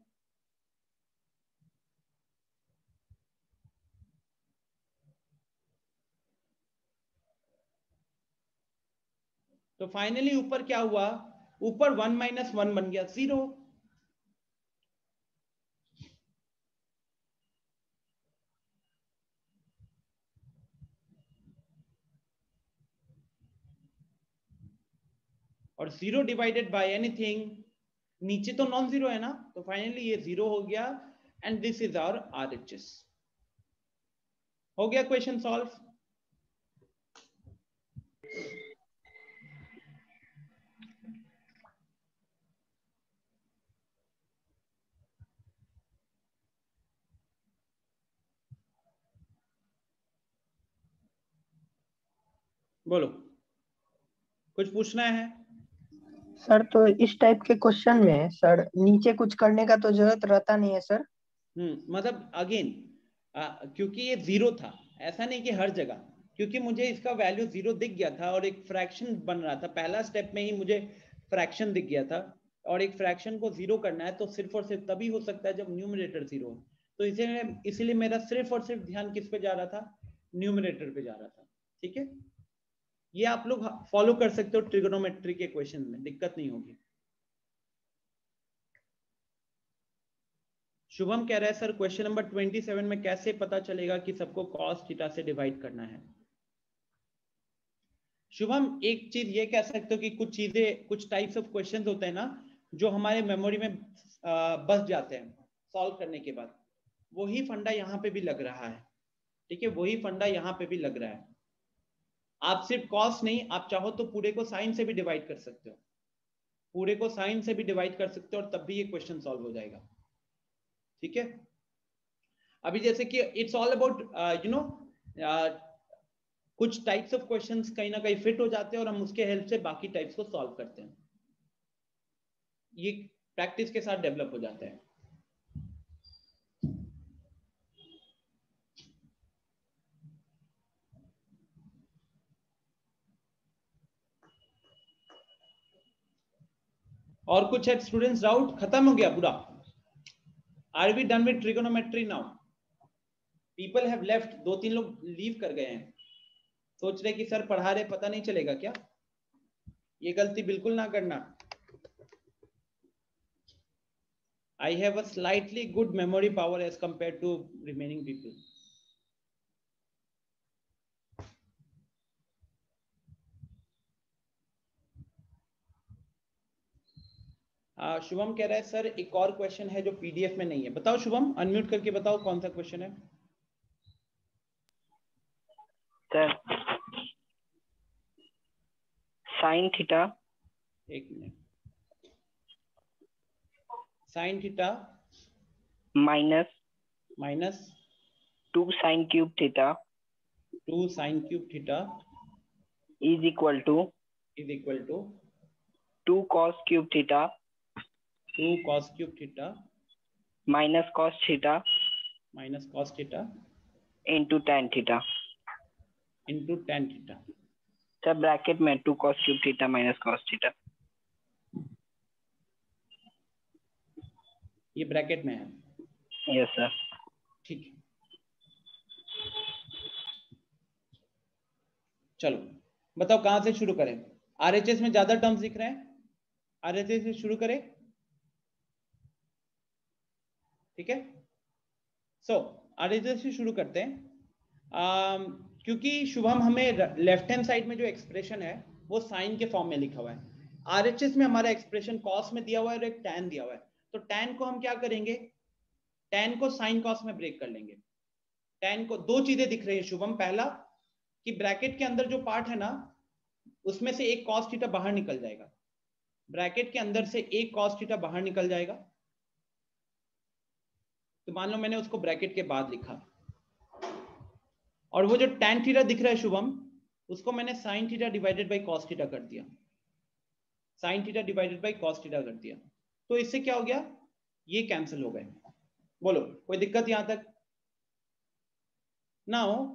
तो फाइनली ऊपर क्या हुआ? ऊपर 1 - 1 बन गया 0। और 0 डिवाइडेड बाय एनीथिंग, नीचे तो नॉन जीरो है ना, तो फाइनली ये 0 हो गया and this is our RHS। हो गया क्वेश्चन सॉल्व। बोलो, कुछ पूछना है? सर तो इस टाइप के क्वेश्चन में सर नीचे कुछ करने का तो जरूरत रहता नहीं है सर। मतलब अगेन क्योंकि ये 0 था, ऐसा नहीं कि हर जगह, क्योंकि मुझे इसका वैल्यू 0 दिख गया था और एक फ्रैक्शन बन रहा था, पहला स्टेप में ही मुझे फ्रैक्शन दिख गया था, और एक फ्रैक्शन को 0 करना है तो सिर्फ और सिर्फ तभी हो सकता है जब न्यूमरेटर 0 हो। तो इसीलिए मेरा सिर्फ और सिर्फ ध्यान किस पे जा रहा था? न्यूमरेटर पे जा रहा था। ठीक है, ये आप लोग फॉलो कर सकते हो ट्रिगोनोमेट्री के क्वेश्चन में, दिक्कत नहीं होगी। शुभम कह रहा है सर क्वेश्चन नंबर 27 में कैसे पता चलेगा कि सबको cos थीटा से डिवाइड करना है? शुभम एक चीज ये कह सकते हो कि कुछ चीजें, कुछ टाइप्स ऑफ क्वेश्चंस होते हैं ना जो हमारे मेमोरी में बस जाते हैं सॉल्व करने के बाद, वही फंडा यहाँ पे भी लग रहा है। ठीक है, वही फंडा यहाँ पे भी लग रहा है। आप सिर्फ कॉस नहीं, आप चाहो तो पूरे को साइन से भी डिवाइड कर सकते हो, पूरे को साइन से भी डिवाइड कर सकते हो और तब भी ये क्वेश्चन सॉल्व हो जाएगा। ठीक है, अभी जैसे कि it's all about you know कुछ टाइप्स ऑफ क्वेश्चंस कहीं ना कहीं फिट हो जाते हैं और हम उसके हेल्प से बाकी टाइप्स को सॉल्व करते हैं। ये प्रैक्टिस के साथ डेवलप हो जाता है। और कुछ है स्टूडेंट्स? डाउट खत्म हो गया पूरा? Are we done with trigonometry now? People have left, 2-3 लोग लीव कर गए हैं, सोच रहे कि सर पढ़ा रहे पता नहीं चलेगा क्या। ये गलती बिल्कुल ना करना। I have a slightly good memory power as compared to remaining people. Shubham कह रहा है सर एक और क्वेश्चन है जो पीडीएफ में नहीं है। बताओ शुभम, अनम्यूट करके बताओ कौन सा क्वेश्चन है। सर साइन थीटा, एक मिनट, sine theta minus 2 sine cube theta 2 sine cube theta is equal to 2 cos cube theta 2 cos cube theta minus cos theta into tan theta into tan theta. Sir bracket में 2 cos cube theta minus cos theta, ये bracket में है। Yes sir. ठीक है, चलो बताओ कहां से शुरू करें। आरएचएस में ज्यादा टर्म्स दिख रहे हैं, आरएचएस से शुरू करें। ठीक है, सो आरएचएस से शुरू करते हैं। क्योंकि शुभम हमें लेफ्ट हैंड साइड में जो एक्सप्रेशन है वो साइन के फॉर्म में लिखा हुआ है, आरएचएस में हमारा एक्सप्रेशन कॉस में दिया हुआ है और एक टैन दिया हुआ है। तो टैन को हम क्या करेंगे, टैन को साइन कॉस में ब्रेक कर लेंगे। टैन को दो चीजें दिख रही है शुभम, पहला कि ब्रैकेट के अंदर जो पार्ट है ना उसमें से एक कॉस थीटा बाहर निकल जाएगा, ब्रैकेट के अंदर से एक कॉस थीटा बाहर निकल जाएगा। तो मान लो मैंने उसको ब्रैकेट के बाद लिखा, और वो जो tan थीटा दिख रहा है शुभम उसको मैंने sin theta divided by cos theta कर दिया, sin theta divided by cos theta कर दिया। तो इससे क्या हो गया, ये कैंसिल हो गए। बोलो कोई दिक्कत यहां तक? नाउ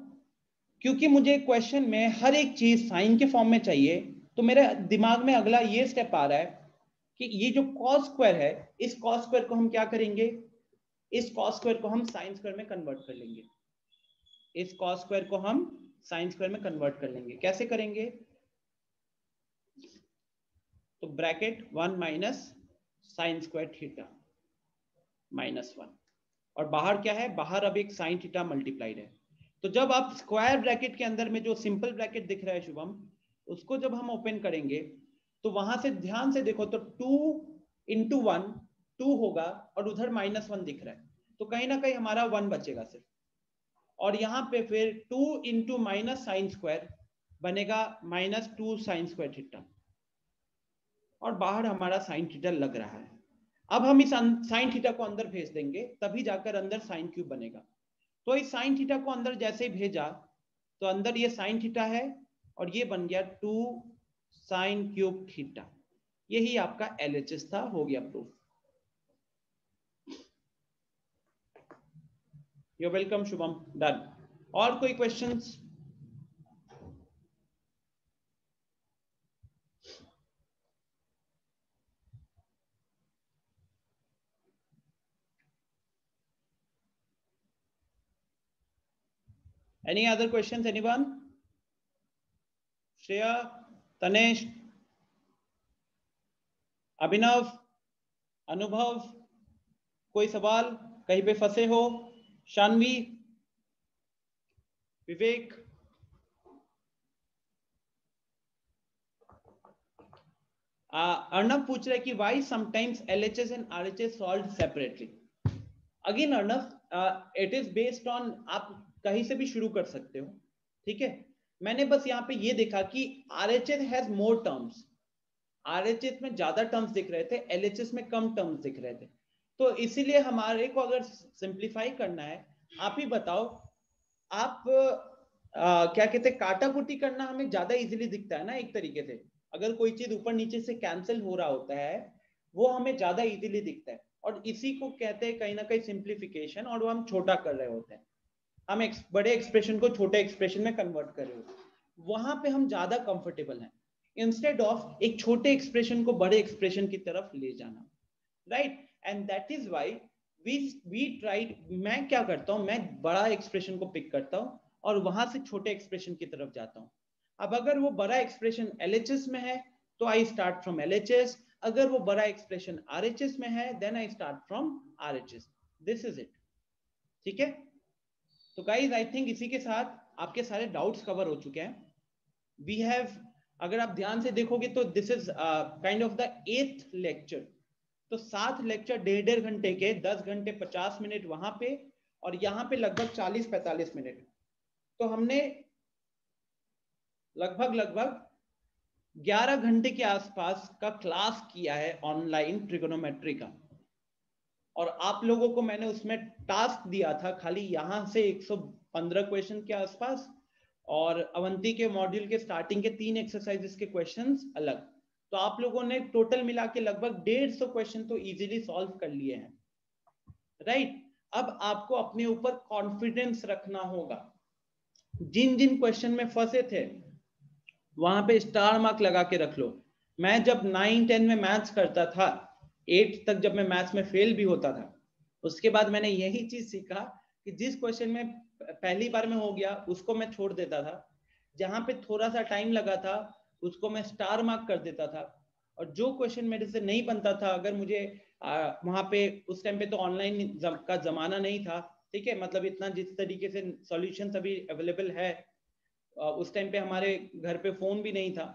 क्योंकि मुझे क्वेश्चन में हर एक चीज साइन के फॉर्म में चाहिए, तो मेरे दिमाग में अगला ये स्टेप आ रहा है कि ये जो cos स्क्वायर है, इस cos स्क्वायर को हम क्या करेंगे, इस cos स्क्वायर को हम साइन स्क्वायर में कन्वर्ट कर लेंगे। इस cos स्क्वायर को हम साइन स्क्वायर में कन्वर्ट कर लेंगे। कैसे करेंगे, तो bracket 1 minus sine square theta minus 1, और बाहर क्या है, बाहर अब एक साइन थीटा मल्टीप्लाइड है। तो जब आप स्क्वायर ब्रैकेट के अंदर में जो सिंपल ब्रैकेट दिख रहा है शुभम, उसको जब हम ओपन करेंगे तो वहां से ध्यान से देखो तो 2 इंटू 1 2 होगा और उधर -1 दिख रहा है, तो कहीं ना कहीं हमारा 1 बचेगा सिर्फ। और यहाँ पे फिर 2 इंटू माइनस साइन स्क्वायर बनेगा -2 साइन स्क्वायर थीटा, और बाहर हमारा साइन थीटा लग रहा है। अब हम इस साइन थीटा को अंदर भेज देंगे, तभी जाकर अंदर साइन क्यूब बनेगा। तो इस साइन थीटा को अंदर जैसे ही भेजा तो अंदर ये साइन थीटा है और ये बन गया 2 साइन क्यूब थीटा। यही आपका एलएचएस था, हो गया proof. You welcome Shubham, done. और कोई questions? Any other questions, anyone? Shreya, Tanesh, अभिनव, अनुभव, कोई सवाल, कहीं पे फंसे हो? शानवी, विवेक, अर्णव पूछ रहे कि why sometimes LHS and RHS solve separately. Again Arnav, it is based on, आप कहीं से भी शुरू कर सकते हो, ठीक है। मैंने बस यहाँ पे ये देखा कि RHS has more terms, RHS में ज्यादा टर्म्स दिख रहे थे, LHS में कम टर्म्स दिख रहे थे, तो इसीलिए हमारे को अगर सिंप्लीफाई करना है, आप ही बताओ, आप क्या कहते हैं, काटाकुटी करना हमें ज्यादा इजीली दिखता है ना एक तरीके से। अगर कोई चीज ऊपर नीचे से कैंसिल हो रहा होता है वो हमें ज्यादा इजीली दिखता है, और इसी को कहते हैं कहीं ना कहीं सिंप्लीफिकेशन, और वो हम छोटा कर रहे होते हैं, हम बड़े एक्सप्रेशन को छोटे एक्सप्रेशन में कन्वर्ट कर रहे होते हैं, वहां पे हम ज्यादा कंफर्टेबल हैं, इंस्टेड ऑफ एक छोटे एक्सप्रेशन को बड़े एक्सप्रेशन की तरफ ले जाना, right. And that is why we tried, मैं क्या करता हूं, मैं बड़ा एक्सप्रेशन को पिक करता हूं और वहां से छोटे एक्सप्रेशन की तरफ जाता हूं। अब अगर वो बड़ा एक्सप्रेशन LHS में है तो आई स्टार्ट फ्रॉम LHS, अगर वो बड़ा एक्सप्रेशन RHS में है then I start from RHS, this is it, ठीक है। तो गाइस आई थिंक इसी के साथ आपके सारे डाउट्स कवर हो चुके हैं। वी हैव, अगर आप ध्यान से देखोगे तो this is kind of the 8th lecture, तो 7 लेक्चर 1.5 घंटे के, 10 घंटे 50 मिनट वहां पे, और यहाँ पे लगभग 40-45 मिनट, तो हमने लगभग 11 घंटे के आसपास का क्लास किया है ऑनलाइन ट्रिगोनोमेट्री का, और आप लोगों को मैंने उसमें टास्क दिया था खाली यहाँ से 115 क्वेश्चन के आसपास, और अवंती के मॉड्यूल के स्टार्टिंग के 3 एक्सरसाइजेस के क्वेश्चंस अलग, तो आप लोगों ने टोटल मिला के लगभग 150 क्वेश्चन तो इजीली सॉल्व कर लिए हैं, राइट। अब आपको अपने ऊपर कॉन्फिडेंस रखना होगा, जिन जिन क्वेश्चन में फंसे थे वहां पे स्टार मार्क लगा के रख लो। मैं जब 9-10 में मैथ्स करता था, 8 तक जब मैं मैथ्स में फेल भी होता था, उसके बाद मैंने यही चीज सीखा कि जिस क्वेश्चन में पहली बार में हो गया उसको मैं छोड़ देता था, जहां पे थोड़ा सा टाइम लगा था उसको मैं स्टार मार्क कर देता था, और जो क्वेश्चन मेरे से नहीं बनता था, अगर मुझे वहां पे उस टाइम पे तो ऑनलाइन का जमाना नहीं था, ठीक है, मतलब इतना जिस तरीके से सॉल्यूशंस अभी अवेलेबल है, उस टाइम पे हमारे घर पे फोन भी नहीं था,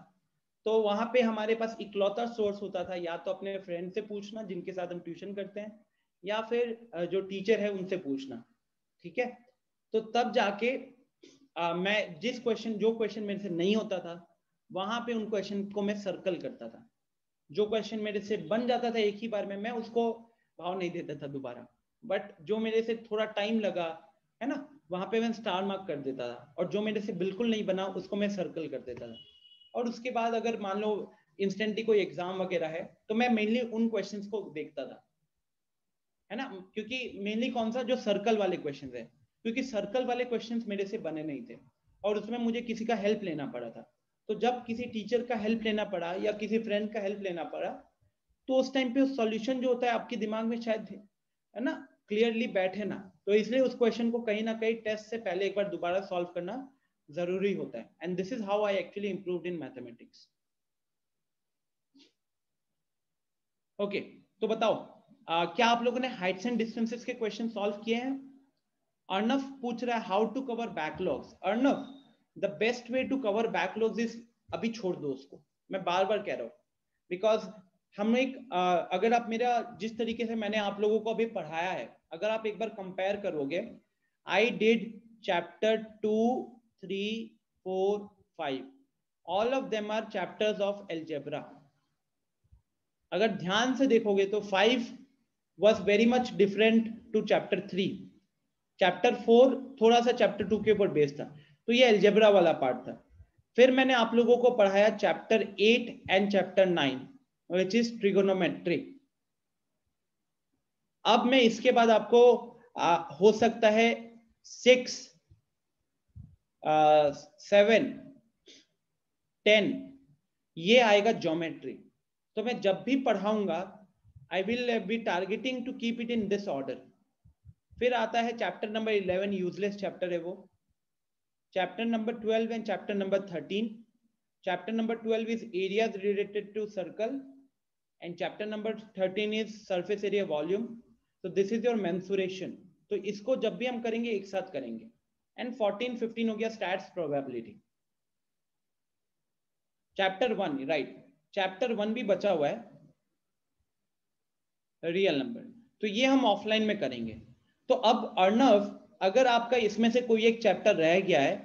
तो वहां पे हमारे पास इकलौता सोर्स होता था या तो अपने फ्रेंड से पूछना जिनके साथ हम ट्यूशन करते हैं, या फिर जो टीचर है उनसे पूछना, ठीक है। तो तब जाके मैं जो क्वेश्चन मेरे से नहीं होता था वहां पे उन क्वेश्चन को मैं सर्कल करता था, जो क्वेश्चन मेरे से बन जाता था एक ही बार में मैं उसको भाव नहीं देता था दोबारा, बट जो मेरे से थोड़ा टाइम लगा है ना, वहां पे मैं स्टार मार्क कर देता था, और जो मेरे से बिल्कुल नहीं बना उसको मैं सर्कल कर देता था। और उसके बाद अगर मान लो इंस्टेंटली कोई एग्जाम वगैरह है तो मैं मेनली उन क्वेश्चंस को देखता था, है ना, क्योंकि मेनली कौन सा, जो सर्कल वाले क्वेश्चंस है, क्योंकि सर्कल वाले क्वेश्चंस मेरे से बने नहीं थे और उसमें मुझे किसी का हेल्प लेना पड़ा था, तो जब किसी टीचर का हेल्प लेना पड़ा या किसी फ्रेंड का हेल्प लेना पड़ा, तो उस टाइम पे सॉल्यूशन जो होता है आपके दिमाग में शायद है ना क्लियरली बैठे ना, तो इसलिए उस क्वेश्चन को कहीं ना कहीं टेस्ट से पहले एक बार दोबारा सॉल्व करना जरूरी होता है, and this is how I actually improved in mathematics. Okay, तो बताओ क्या आप लोगों ने हाइट्स एंड डिस्टेंसेस के क्वेश्चन सॉल्व किए हैं? अर्णव पूछ रहा है how to cover backlogs. Arnav, the best way to cover backlogs is, अभी छोड़ दो उसको, मैं बार बार कह रहा हूं, बिकॉज हम एक अगर आप मेरा जिस तरीके से मैंने आप लोगों को अभी पढ़ाया है, अगर आप एक बार कंपेयर करोगे, I did chapter 2, 3, 4, 5, all of them are chapters of algebra. अगर ध्यान से देखोगे तो 5 was very much different to chapter 3, chapter 4 थोड़ा सा चैप्टर 2 के ऊपर बेस था, तो ये एल्जेब्रा वाला पार्ट था। फिर मैंने आप लोगों को पढ़ाया chapter 8 and chapter 9 which is trigonometry. अब मैं इसके बाद आपको हो सकता है 6, 7, 10 ये आएगा ज्योमेट्री, तो मैं जब भी पढ़ाऊंगा I will be targeting to keep it in this order. फिर आता है चैप्टर नंबर 11, यूजलेस चैप्टर है वो, chapter number 12 and chapter number 13। Chapter number 12 is areas related to circle and chapter number 13 is surface area volume. तो this is your mensuration, तो इसको जब भी हम करेंगे एक साथ करेंगे। एंड 14, 15 हो गया stats probability. Chapter 1, right, chapter 1 भी बचा हुआ है, रियल नंबर, तो ये हम ऑफलाइन में करेंगे। तो अब अर्णव, अगर आपका इसमें से कोई एक चैप्टर रह गया है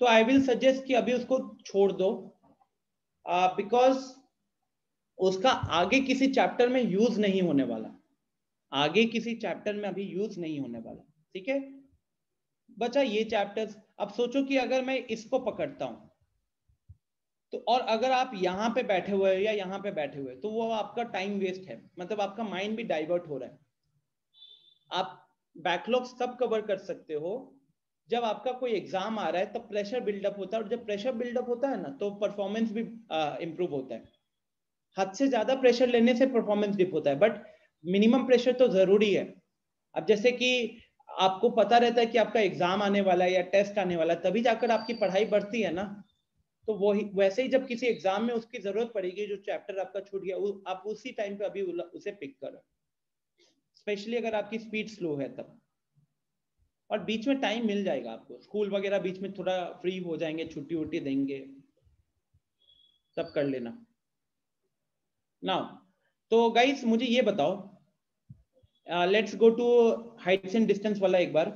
तो आई विल सजेस्ट कि अभी उसको छोड़ दो, बिकॉज उसका आगे किसी चैप्टर में यूज नहीं होने वाला, आगे किसी चैप्टर में अभी यूज नहीं होने वाला, ठीक है। बचा ये चैप्टर्स। अब सोचो कि अगर मैं इसको पकड़ता हूं तो, और अगर आप यहाँ पे बैठे हुए या यहाँ पे बैठे हुए, तो वो आपका टाइम वेस्ट है, मतलब आपका माइंड भी डाइवर्ट हो रहा है। आप बैकलॉग्स तब कवर कर सकते हो जब आपका कोई एग्जाम आ रहा है, तब प्रेशर बिल्डअप होता है, और जब प्रेशर बिल्डअप होता है ना, तो परफॉर्मेंस भी इंप्रूव होता है। हद से ज्यादा प्रेशर लेने से परफॉर्मेंस डिप होता है, बट मिनिमम प्रेशर तो जरूरी है। अब जैसे कि आपको पता रहता है कि आपका एग्जाम आने वाला है या टेस्ट आने वाला है, तभी जाकर आपकी पढ़ाई बढ़ती है ना। तो वही वैसे ही जब किसी एग्जाम में उसकी जरूरत पड़ेगी, जो चैप्टर आपका छूट गया, आप उसी टाइम पे अभी उसे पिक करो, स्पेशली अगर आपकी स्पीड स्लो है तब। और बीच में टाइम मिल जाएगा आपको, स्कूल वगैरह बीच में थोड़ा फ्री हो जाएंगे, छुट्टी उट्टी देंगे, तब कर लेना ना। तो गाइस मुझे ये बताओ, let's go to heights and distance वाला एक बार।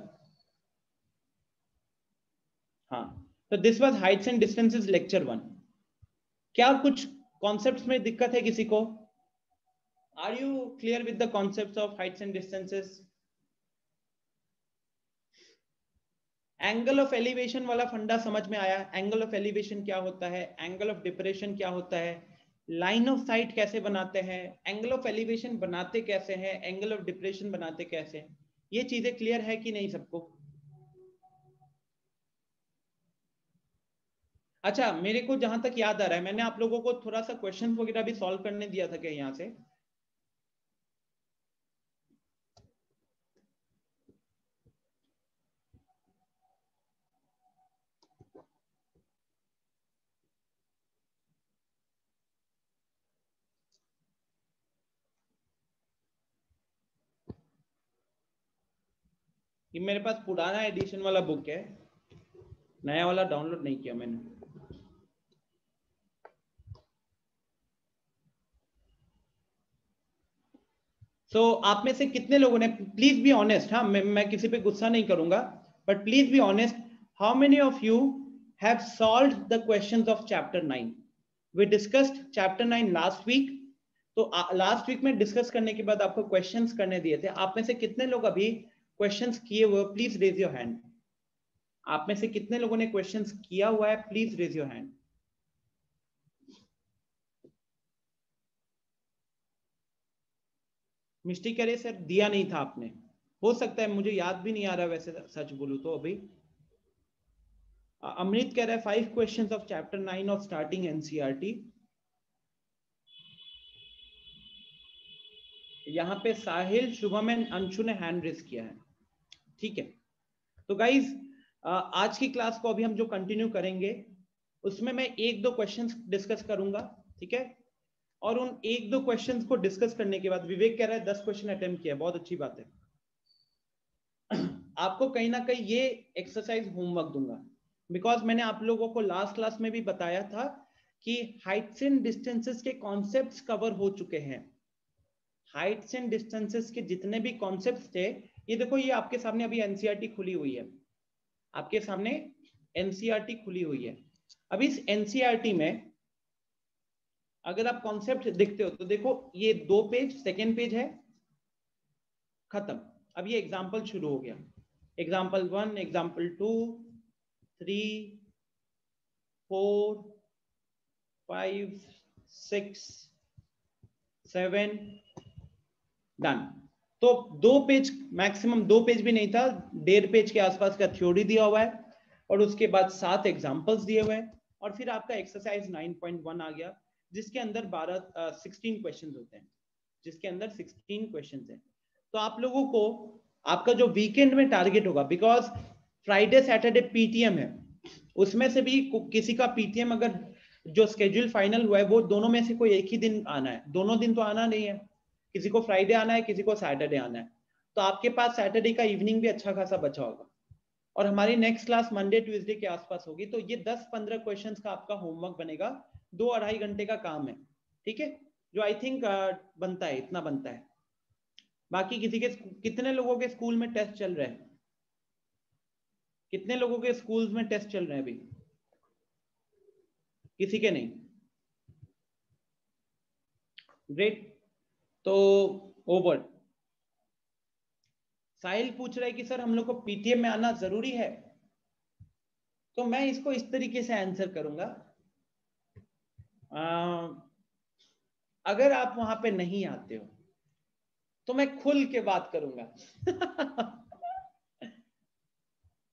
हाँ, तो this was heights and distances lecture 1। क्या कुछ कॉन्सेप्ट्स में दिक्कत है किसी को? Are you clear with the concepts of heights and distances? Angle of elevation वाला फंडा समझ में आया? एंगल ऑफ एलिवेशन क्या होता है, एंगल ऑफ डिप्रेशन क्या होता है, लाइन ऑफ साइट कैसे बनाते हैं, एंगल ऑफ एलिवेशन बनाते कैसे हैं, एंगल ऑफ डिप्रेशन बनाते कैसे हैं, ये चीजें क्लियर है कि नहीं सबको? अच्छा, मेरे को जहां तक याद आ रहा है, मैंने आप लोगों को थोड़ा सा क्वेश्चन वगैरह भी सॉल्व करने दिया था क्या यहाँ से? ये मेरे पास पुराना एडिशन वाला बुक है, नया वाला डाउनलोड नहीं किया मैंने। आप में से कितने लोगों ने, प्लीज बी ऑनेस्ट, हाँ मैं किसी पे गुस्सा नहीं करूंगा, but please be honest, how many of you have solved the questions of chapter 9? We discussed chapter 9 last week. तो लास्ट वीक में डिस्कस करने के बाद आपको क्वेश्चंस करने दिए थे, आप में से कितने लोग अभी क्वेश्चंस किए हुए? Please raise your hand. आप में से कितने लोगों ने क्वेश्चंस किया हुआ है? Please raise your hand. Mishti कह रहे सर दिया नहीं था आपने, हो सकता है, मुझे याद भी नहीं आ रहा वैसे, सच बोलूं तो अभी। अमृत कह रहा है 5 questions of chapter 9 of starting NCERT. यहाँ पे साहिल, शुभम एंड अंशु ने हैंड रेज किया है, ठीक है। तो गाइज आज की क्लास को अभी हम जो कंटिन्यू करेंगे उसमें मैं 1-2 क्वेश्चंस डिस्कस करूंगा, ठीक है। और उन 1-2 क्वेश्चंस को डिस्कस करने के बाद, विवेक कह रहा है 10 क्वेश्चन अटेम्प्ट किया, बहुत अच्छी बात है। आपको कहीं ना कहीं ये एक्सरसाइज होमवर्क दूंगा, बिकॉज मैंने आप लोगों को लास्ट क्लास में भी बताया था कि हाइट्स एंड डिस्टेंसेस के कॉन्सेप्ट्स कवर हो चुके हैं। हाइट्स एंड डिस्टेंसेस के जितने भी कॉन्सेप्ट्स थे, ये देखो, ये आपके सामने अभी एनसीईआरटी खुली हुई है, आपके सामने एनसीईआरटी खुली हुई है। अब इस एनसीईआरटी में अगर आप कॉन्सेप्ट देखते हो तो देखो, ये 2 पेज, सेकेंड पेज है, खत्म। अब ये एग्जाम्पल शुरू हो गया, एग्जाम्पल 1, एग्जाम्पल 2, 3, 4, 5, 6, 7, डन। तो 2 पेज, मैक्सिमम 2 पेज भी नहीं था, 1.5 पेज के आसपास का थ्योरी दिया हुआ है, और उसके बाद 7 एग्जाम्पल्स दिए हुए हैं, और फिर आपका एक्सरसाइज 9.1 आ गया, जिसके अंदर 16 क्वेश्चंस होते हैं, जिसके अंदर 16 क्वेश्चंस हैं। तो आप लोगों को आपका जो वीकेंड में टारगेट होगा, बिकॉज फ्राइडे सैटरडे पीटीएम है, उसमें से भी किसी का पीटीएम अगर जो स्केड्यूल फाइनल हुआ है, वो दोनों में से कोई एक ही दिन आना है, दोनों दिन तो आना नहीं है, किसी को फ्राइडे आना है, किसी को सैटरडे आना है। तो आपके पास सैटरडे का इवनिंग भी अच्छा खासा बचा होगा, और हमारी नेक्स्ट क्लास मंडे ट्यूसडे के आसपास होगी। तो ये 10-15 क्वेश्चंस का आपका होमवर्क बनेगा, 2-2.5 घंटे का काम है, ठीक है, जो आई थिंक बनता है, इतना बनता है। बाकी किसी के कितने लोगों के स्कूल में टेस्ट चल रहे हैं? कितने लोगों के स्कूल्स में टेस्ट चल रहे हैं अभी? किसी के नहीं? ग्रेट। तो ओवर। साहिल पूछ रहा है कि सर हम लोग को पीटीएम में आना जरूरी है। तो मैं इसको इस तरीके से आंसर करूंगा, अगर आप वहां पे नहीं आते हो तो मैं खुल के बात करूंगा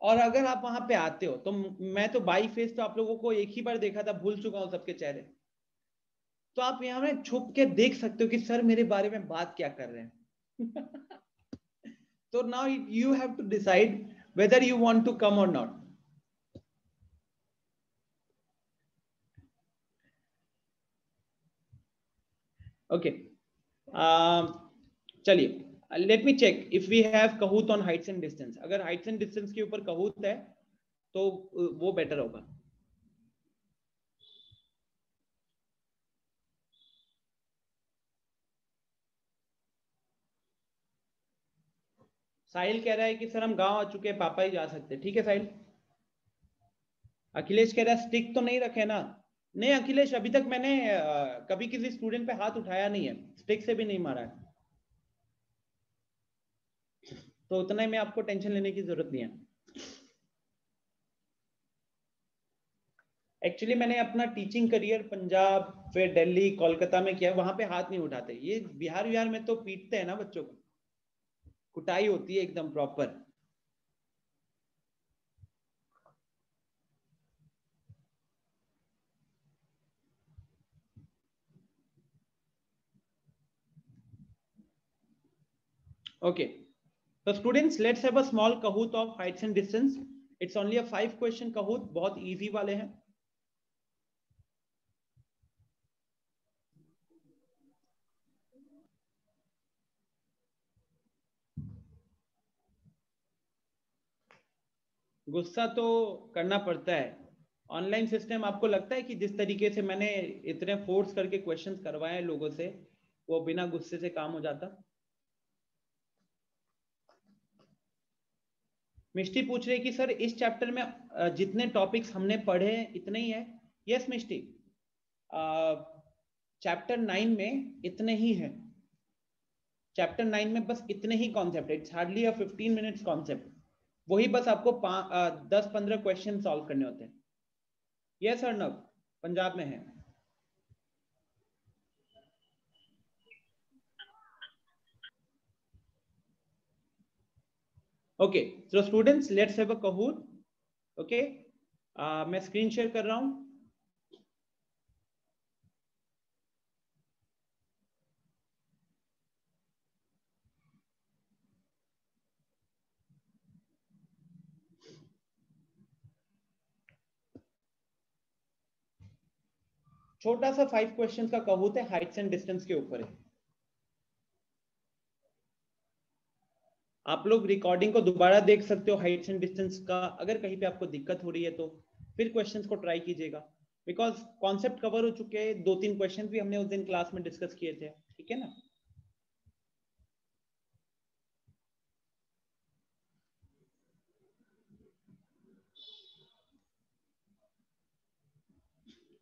और अगर आप वहां पे आते हो तो मैं तो बाई फेस तो आप लोगों को एक ही बार देखा था, भूल चुका हूं सबके चेहरे। तो आप यहाँ में छुप के देख सकते हो कि सर मेरे बारे में बात क्या कर रहे हैं तो now you have to decide whether you want to come or not. Okay, चलिए let me check if we have Kahoot on heights and distance. अगर हाइट्स एंड डिस्टेंस के ऊपर कहूत है तो वो बेटर होगा। साहिल कह रहा है कि सर हम गांव आ चुके हैं, पापा ही जा सकते हैं। ठीक है साहिल। अखिलेश कह रहा है स्टिक तो नहीं रखे ना। नहीं अखिलेश, अभी तक मैंने कभी किसी स्टूडेंट पे हाथ उठाया नहीं है, स्टिक से भी नहीं मारा है, तो उतना ही में आपको टेंशन लेने की जरूरत नहीं है। एक्चुअली मैंने अपना टीचिंग करियर पंजाब फिर दिल्ली कोलकाता में किया, वहां पे हाथ नहीं उठाते। ये बिहार में तो पीटते हैं ना बच्चों को, कुटाई होती है एकदम proper. Okay, so students let's have a small kahoot of heights and distance. It's only a 5 question kahoot, बहुत easy वाले हैं। गुस्सा तो करना पड़ता है। ऑनलाइन सिस्टम आपको लगता है कि जिस तरीके से मैंने इतने फोर्स करके क्वेश्चंस करवाए लोगों से, वो बिना गुस्से से काम हो जाता? मिष्टी पूछ रही है कि सर इस चैप्टर में जितने टॉपिक्स हमने पढ़े इतने ही है। यस मिष्टी, चैप्टर 9 में इतने ही है। चैप्टर 9 में बस इतने ही कॉन्सेप्ट है। It's hardly a 15 minutes concept. वही बस आपको 10-15 क्वेश्चन सॉल्व करने होते हैं। यस अर्नब, पंजाब में है। Okay, so students let's have a कहूट। Okay, मैं स्क्रीन शेयर कर रहा हूं। छोटा सा 5 क्वेश्चन का कहूत है, हाइट्स एंड डिस्टेंस के ऊपर है। आप लोग रिकॉर्डिंग को दोबारा देख सकते हो हाइट्स एंड डिस्टेंस का। अगर कहीं पे आपको दिक्कत हो रही है तो फिर क्वेश्चंस को ट्राई कीजिएगा, बिकॉज कॉन्सेप्ट कवर हो चुके हैं। 2-3 क्वेश्चन भी हमने उस दिन क्लास में डिस्कस किए थे। ठीक है ना?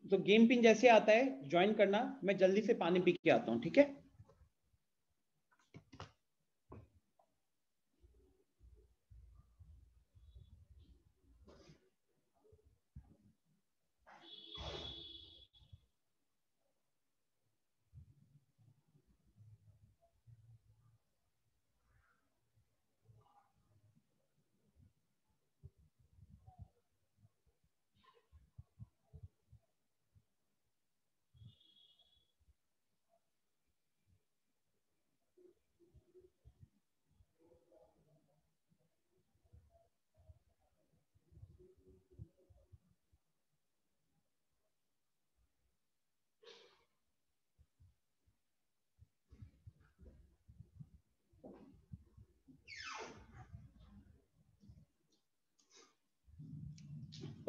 तो गेम पिन जैसे आता है ज्वाइन करना। मैं जल्दी से पानी पी के आता हूं, ठीक है?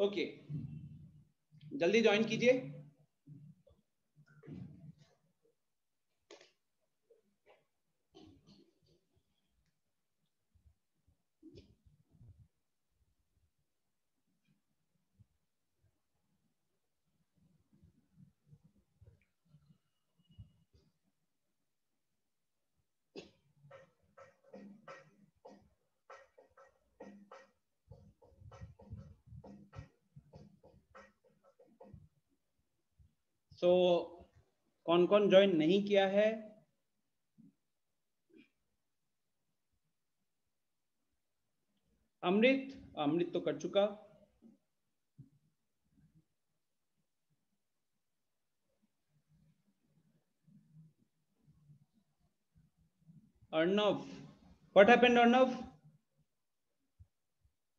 ओके, जल्दी ज्वाइन कीजिए। सो कौन कौन ज्वाइन नहीं किया है? अमृत तो कर चुका। Arnav, what happened Arnav?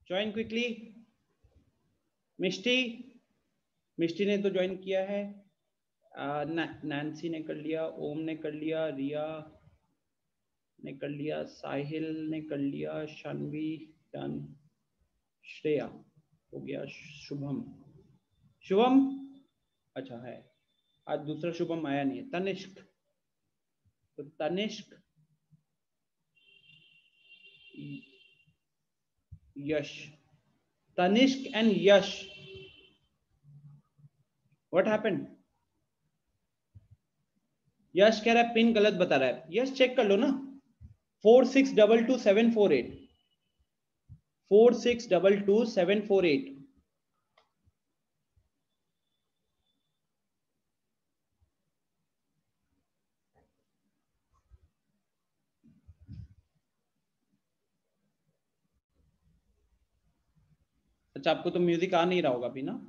Join quickly. Mishti ने तो ज्वाइन किया है। नैन्सी ने कर लिया, ओम ने कर लिया, रिया ने कर लिया, साहिल ने कर लिया, शानवी डन, श्रेया हो गया, शुभम अच्छा है, आज दूसरा शुभम आया नहीं है। तनिष्क, तो Tanishq, Yash, Tanishq and Yash, what happened? Yash कह रहा है पिन गलत बता रहा है। यश चेक कर लो ना, 4622 748। अच्छा, आपको तो म्यूजिक आ नहीं रहा होगा अभी ना?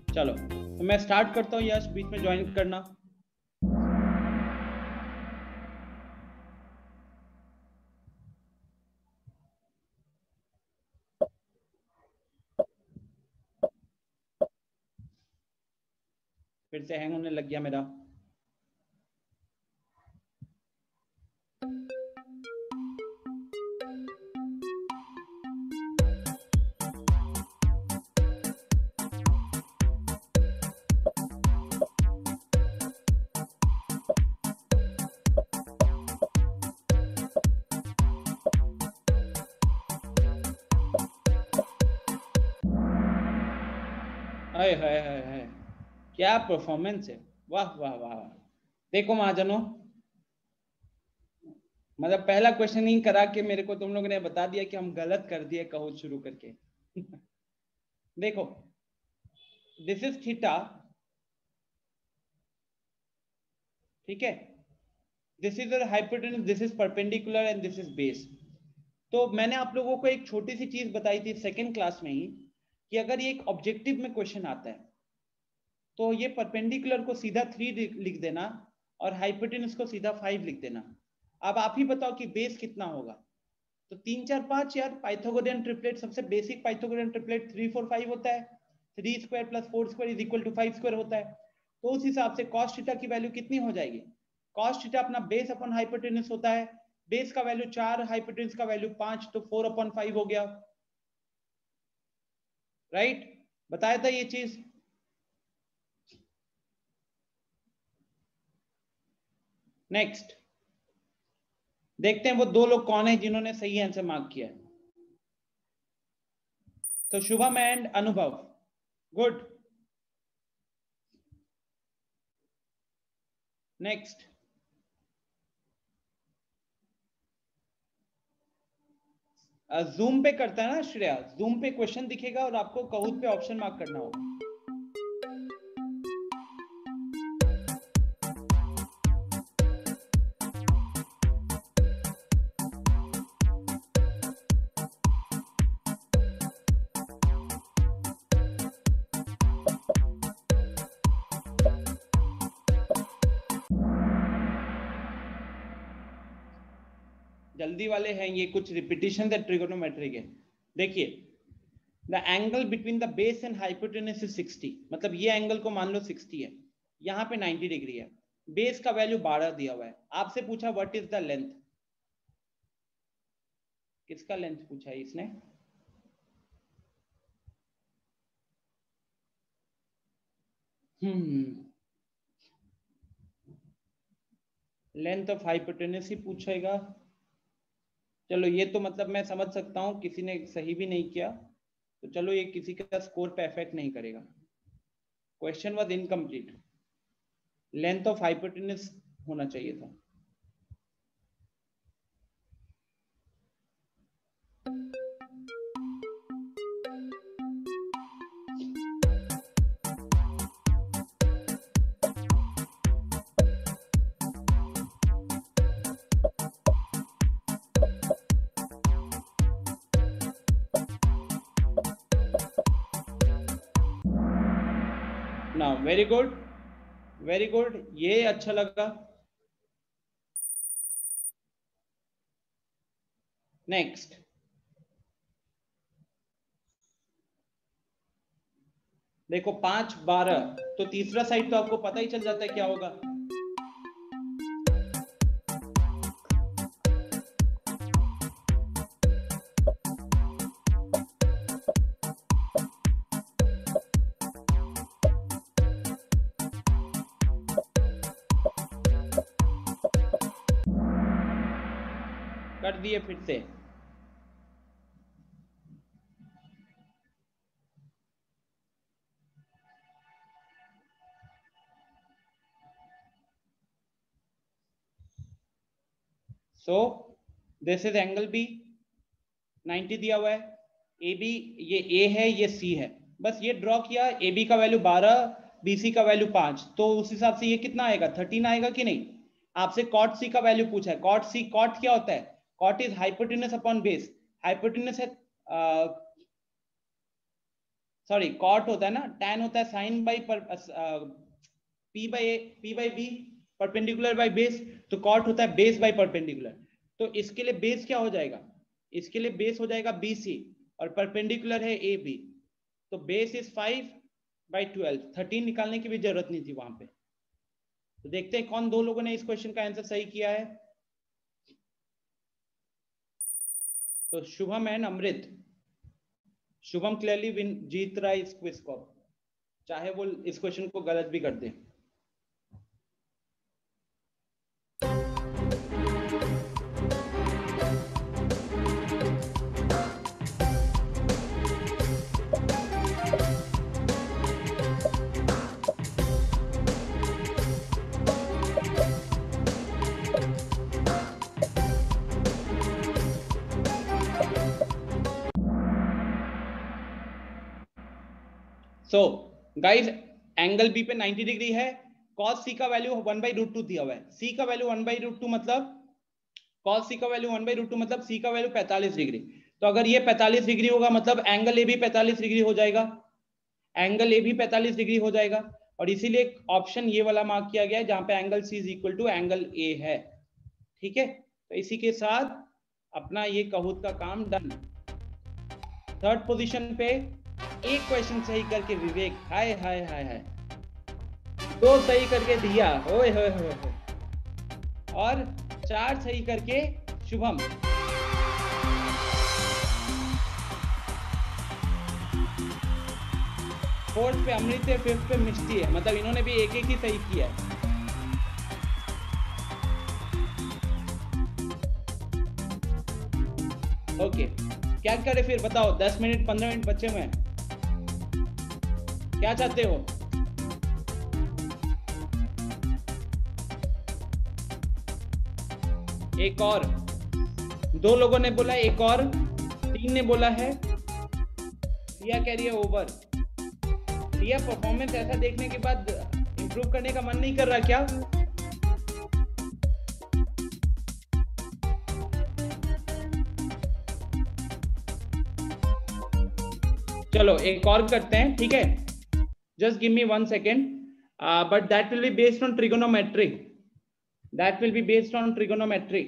चलो तो मैं स्टार्ट करता हूँ, यश बीच में ज्वाइन करना। फिर से हैंग होने लग गया मेरा। हाय हाय हाय हाय, क्या परफॉर्मेंस है, वाह वाह वाह। देखो महाजनों, मतलब पहला क्वेश्चन ही करा के मेरे को तुम लोगों ने बता दिया कि हम गलत कर दिए कहो शुरू करके। देखो, दिस इज थीटा, ठीक है, this is hypotenuse, this is perpendicular and this is base. तो मैंने आप लोगों को एक छोटी सी चीज बताई थी सेकेंड क्लास में ही, कि अगर ये एक ऑब्जेक्टिव में क्वेश्चन आता है तो ये परपेंडिकुलर को सीधा 3 लिख देना और हाइपोटेन्यूज को सीधा 5 लिख देना। अब आप ही बताओ कि बेस कितना होगा। तो 3 4 5 यार, पाइथागोरियन ट्रिपलेट, सबसे बेसिक पाइथागोरियन ट्रिपलेट 3 4 5 होता है। 3 square plus 4 square is equal to 5 square होता है। तो उस हिसाब से कॉस थीटा की वैल्यू कितनी हो जाएगी? कॉस थीटा अपना बेस अपॉन हाइपोटेन्यूज होता है। बेस का वैल्यू 4, हाइपोटेन्यूज का वैल्यू 5, तो 4 अपॉन 5 हो गया। राइट, बताया था ये चीज। नेक्स्ट देखते हैं वो 2 लोग कौन है जिन्होंने सही आंसर मार्क किया है। तो शुभम एंड अनुभव, गुड। नेक्स्ट, जूम पे करता है ना श्रेया, जूम पे क्वेश्चन दिखेगा और आपको काहोot पे ऑप्शन मार्क करना होगा। जल्दी वाले हैं ये, कुछ रिपीटिशन है ट्रिगोनोमेट्री के। देखिए, the angle between the base and hypotenuse is 60, मतलब ये एंगल को मान लो 60 है, यहाँ पे 90 डिग्री है, बेस का वैल्यू 12 दिया हुआ है। आपसे पूछा व्हाट इज द लेंथ, किसका लेंथ पूछा है इसने? लेंथ ऑफ हाइपोटेन्यूज ही पूछेगा। चलो ये तो मतलब मैं समझ सकता हूँ किसी ने सही भी नहीं किया, तो चलो ये किसी का स्कोर पे इफेक्ट नहीं करेगा। Question was incomplete, length of hypotenuse होना चाहिए था। ना वेरी गुड, वेरी गुड, ये अच्छा लगा। नेक्स्ट, देखो 5 12, तो तीसरा साइड तो आपको पता ही चल जाता है क्या होगा। कर दिए फिर से। So this is angle B, 90 दिया हुआ है। ए बी, ये ए है, ये सी है, बस ये ड्रॉ किया। ए बी का वैल्यू 12, बी सी का वैल्यू 5, तो उस हिसाब से ये कितना आएगा, 13 आएगा कि नहीं। आपसे कॉट सी का वैल्यू पूछा है। कॉट सी, कॉट क्या होता है, cot is hypotenuse upon base. Hypotenuse है, सॉरी कॉट होता है ना, टैन होता है sine by P by B, perpendicular by base, तो कॉट होता है बेस बाई परपेंडिकुलर। तो इसके लिए बेस क्या हो जाएगा, इसके लिए बेस हो जाएगा बी सी, और परपेंडिकुलर है ए बी, तो बेस इज 5/12। 13 निकालने की भी जरूरत नहीं थी वहां पे। तो देखते हैं कौन दो लोगों ने इस क्वेश्चन का आंसर सही किया है। तो Shubham and Amrit. Shubham clearly win जीत रहा है इस क्विज को, चाहे वो इस क्वेश्चन को गलत भी कर दे। सो गाइस, एंगल बी पे 90 डिग्री है। cos सी का वैल्यू 1/√2 दिया हुआ है। सी का वैल्यू 1/√2 मतलब cos सी का वैल्यू 1/√2 मतलब सी का वैल्यू 45 डिग्री। तो अगर ये 45 डिग्री होगा मतलब एंगल ए भी 45 डिग्री हो जाएगा, एंगल ए भी 45 डिग्री हो जाएगा। और इसीलिए ऑप्शन ये वाला मार्क किया गया है जहां पे angle C is equal to angle A है। ठीक है, तो इसी के साथ अपना ये कहूत का काम डन। थर्ड पोजीशन पे एक क्वेश्चन सही करके विवेक, हाय हाय हाय हाय, 2 सही करके दिया, ओए होए होए, और 4 सही करके शुभम। फोर्थ पे अमृत है, फिफ्थ पे मिष्टी है, मतलब इन्होंने भी एक एक ही सही किया है। ओके, क्या करे फिर बताओ, 10 मिनट 15 मिनट बचे हुए हैं, क्या चाहते हो। एक और, 2 लोगों ने बोला एक और, 3 ने बोला है। रिया कह रही है ओवर। रिया, परफॉर्मेंस ऐसा देखने के बाद इंप्रूव करने का मन नहीं कर रहा क्या। चलो एक और करते हैं, ठीक है, just give me 1 second, but that will be based on trigonometry, that will be based on trigonometry.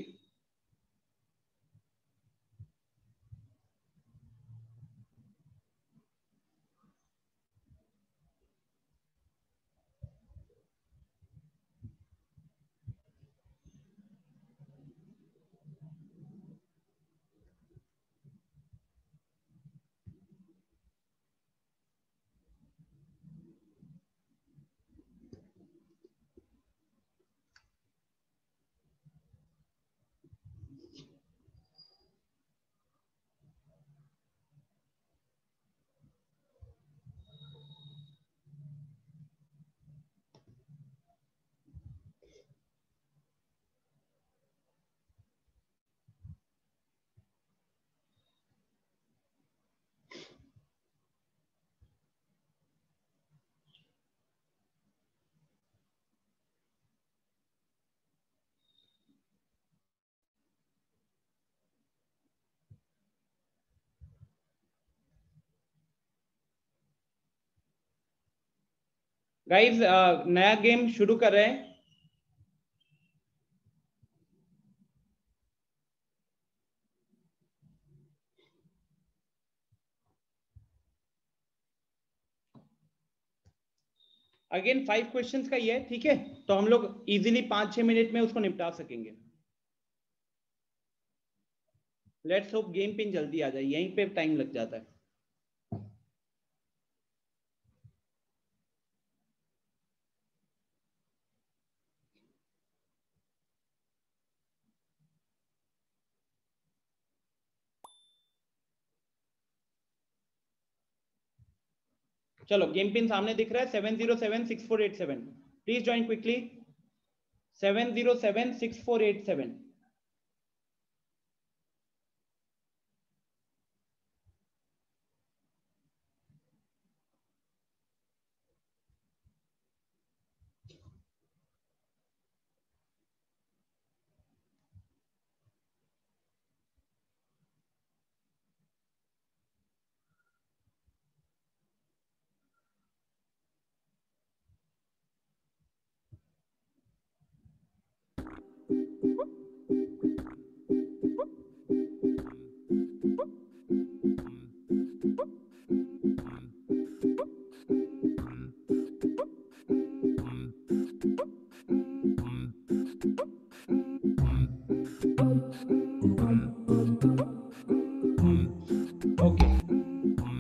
Guys नया गेम शुरू कर रहे हैं। अगेन 5 क्वेश्चंस का ये है, ठीक है, तो हम लोग इजीली 5-6 मिनट में उसको निपटा सकेंगे। लेट्स होप गेम पिन जल्दी आ जाए, यहीं पे टाइम लग जाता है। चलो गेम पिन सामने दिख रहा है 7076487। Please join quickly 7076487।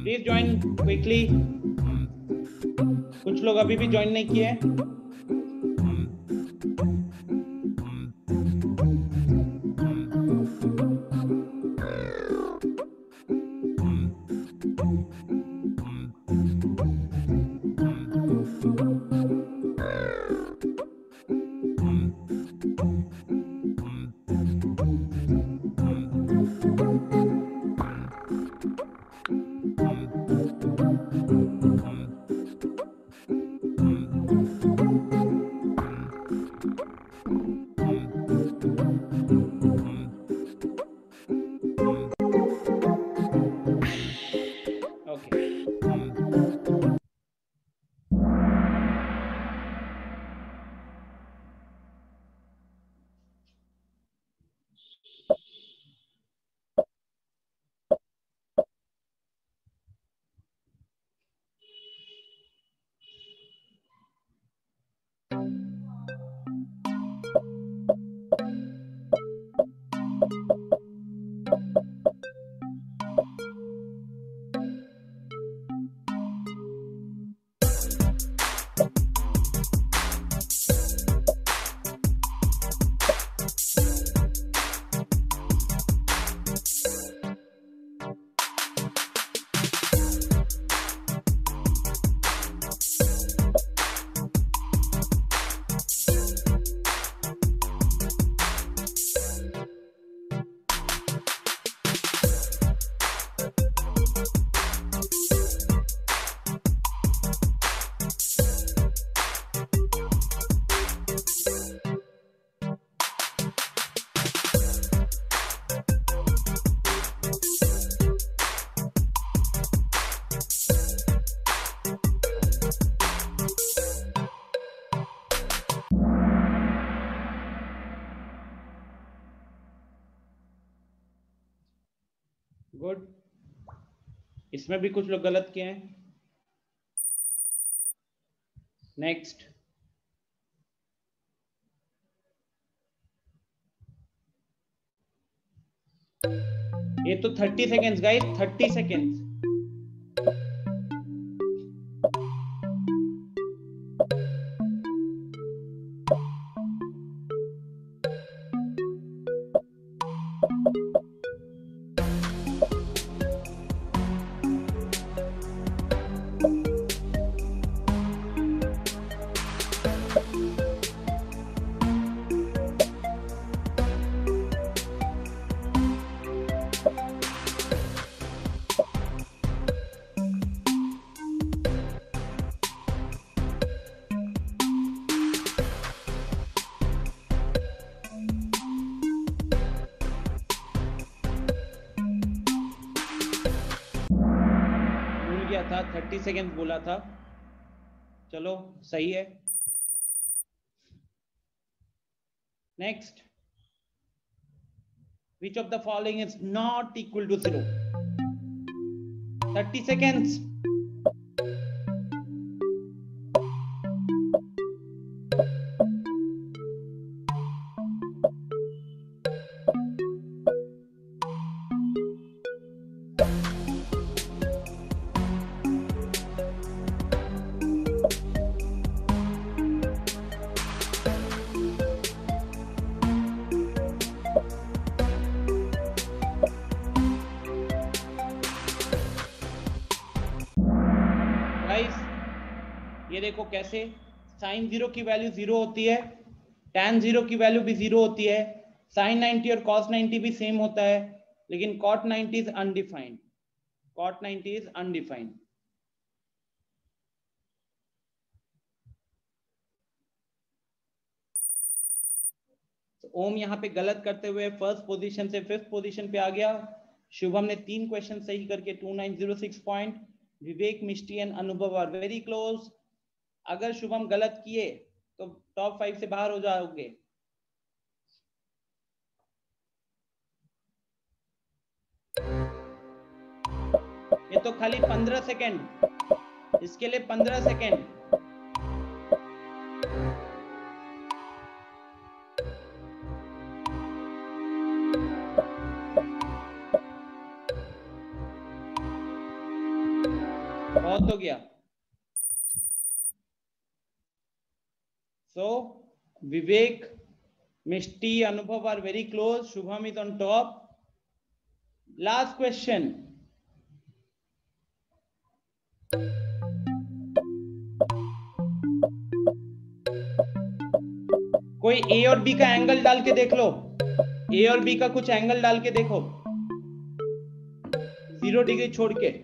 Please join quickly. कुछ लोग अभी भी ज्वाइन नहीं किए हैं। गुड, इसमें भी कुछ लोग गलत किए हैं। नेक्स्ट, ये तो 30 सेकेंड्स गाइस, 30 सेकेंड्स। था 30 सेकेंड बोला था। चलो सही है। Next, which of the following is not equal to 0? 30 seconds. ये देखो कैसे साइन 0 की वैल्यू 0 होती है, tan 0 की वैल्यू भी 0 होती है, sin 90 और cos 90 भी सेम होता है, लेकिन cot 90 is undefined, cot 90 is undefined. Om यहाँ पे गलत करते हुए फर्स्ट पोजीशन से फिफ्थ पोजीशन पे आ गया। शुभम ने 3 क्वेश्चन सही करके 2906 पॉइंट। विवेक, मिष्टी एंड अनुभव आर वेरी क्लोज। अगर शुभम गलत किए तो टॉप 5 से बाहर हो जाओगे। ये तो खाली 15 सेकेंड, इसके लिए 15 सेकेंड। बहुत हो गया। So Vivek, Mishti, Anubhav are very close. Shubham is on top. Last question. कोई A और B का एंगल डाल के देख लो। A और B का कुछ एंगल डाल के देखो, 0 डिग्री छोड़ के।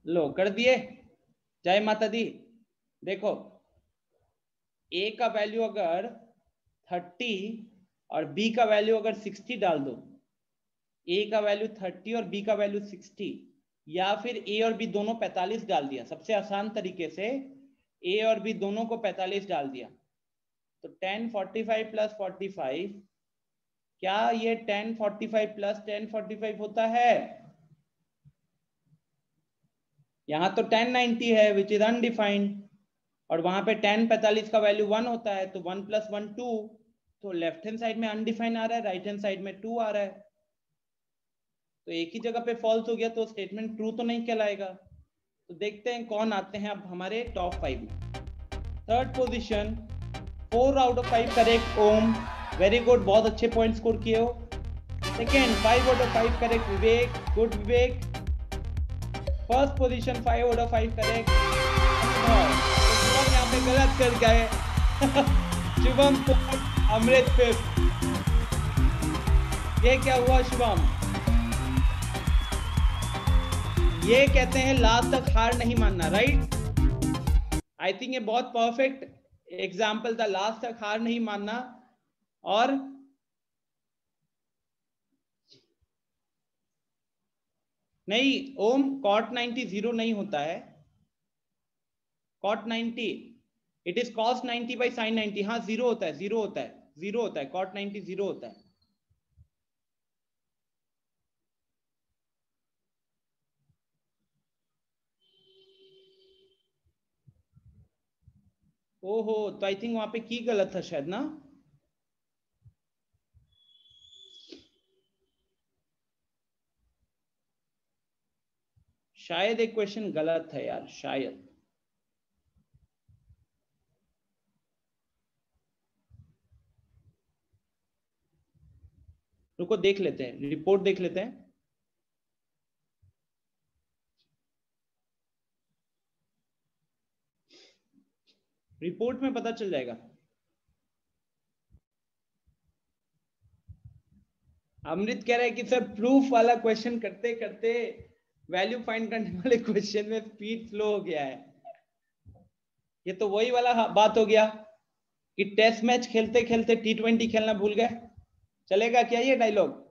लो कर दिए, जय माता दी। देखो A का वैल्यू अगर 30 और B का वैल्यू अगर 60 डाल दो, A का वैल्यू 30 और B का वैल्यू 60, या फिर A और B दोनों 45 डाल दिया, सबसे आसान तरीके से A और B दोनों को 45 डाल दिया, तो 10 45 प्लस 45, क्या ये 10 45 प्लस 10 45 होता है? यहां तो 10 90 है विच इज अनडिफाइंड, और वहां पे 10 45 का वैल्यू 1 होता है, तो 1 प्लस 1 2, तो लेफ्ट हैंड साइड में अनडिफाइंड आ रहा है, राइट हैंड साइड में 2 आ रहा है, तो एक ही जगह पे फॉल्स हो गया, तो स्टेटमेंट ट्रू तो नहीं कहलाएगा। तो देखते हैं कौन आते हैं अब हमारे टॉप 5 में। Third position 4 out of 5 correct Om, very good, बहुत अच्छे पॉइंट स्कोर किए हो। Second 5 out of 5 correct Vivek, good Vivek. First position 5 out of 5 correct. Shubham यहाँ पे गलत कर गए शुभम को अमृत फिफ्थ। ये क्या हुआ शुभम? ये कहते हैं लास्ट तक हार नहीं मानना, राइट? आई थिंक ये बहुत परफेक्ट एग्जाम्पल था, लास्ट तक हार नहीं मानना। और नहीं ओम, cot 90 0 नहीं होता है, cot 90 it is cos 90 by sin 90। हाँ 0 होता है, 0 होता है, 0 होता है, cot 90 0 होता है। ओहो, तो आई थिंक वहां पे की गलत था शायद ना। शायद एक क्वेश्चन गलत है यार, शायद। रुको देख लेते हैं, रिपोर्ट देख लेते हैं। रिपोर्ट में पता चल जाएगा। अमृत कह रहा है कि सर प्रूफ वाला क्वेश्चन करते करते वैल्यू फाइंड करने वाले क्वेश्चन में स्पीड स्लो हो गया है। ये तो वही वाला बात हो गया कि टेस्ट मैच खेलते खेलते T20 खेलना भूल गए। चलेगा क्या ये डायलॉग?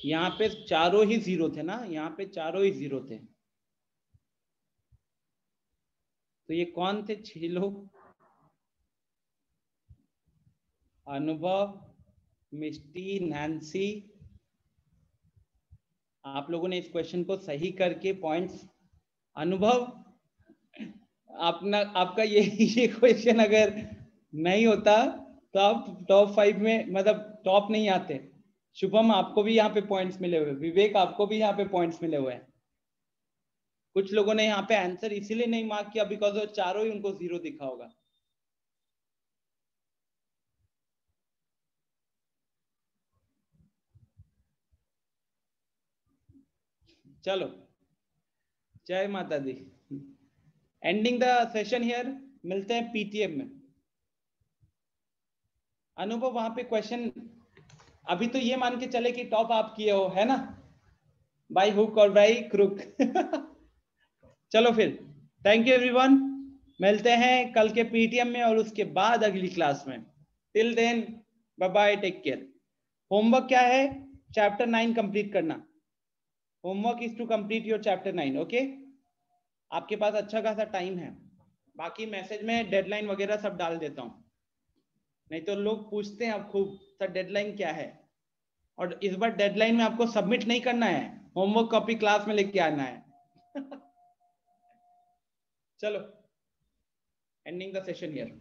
यहाँ पे चारों ही जीरो थे ना, यहाँ पे चारों ही जीरो थे। तो ये कौन थे 6 लोग? अनुभव, मिष्टी, नैन्सी। आप लोगों ने इस क्वेश्चन को सही करके पॉइंट्स, अनुभव आपका ये क्वेश्चन अगर नहीं होता तो आप टॉप 5 में, मतलब टॉप नहीं आते। शुभम आपको भी यहाँ पे पॉइंट्स मिले हुए, विवेक आपको भी यहाँ पे पॉइंट्स मिले हुए हैं। कुछ लोगों ने यहाँ पे आंसर इसीलिए नहीं मार्क किया बिकॉज वो चारों ही उनको जीरो दिखा होगा। चलो, जय माता दी। एंडिंग द सेशन हियर, मिलते हैं पीटीएम में। अनुभव वहां पे क्वेश्चन अभी तो ये मान के चले कि टॉप आप किए हो, है ना, बाय हुक और बाय क्रुक। चलो फिर, थैंक यू एवरीवन, मिलते हैं कल के पीटीएम में और उसके बाद अगली क्लास में। Till then bye bye, take care. Homework क्या है? चैप्टर 9 कंप्लीट करना। Homework is to complete your chapter 9, okay? आपके पास अच्छा खासा टाइम है। बाकी मैसेज में डेडलाइन वगैरह सब डाल देता हूं, नहीं तो लोग पूछते हैं अब खूब सर डेडलाइन क्या है। और इस बार डेडलाइन में आपको सबमिट नहीं करना है, होमवर्क कॉपी क्लास में लेके आना है। चलो, एंडिंग द सेशन हियर।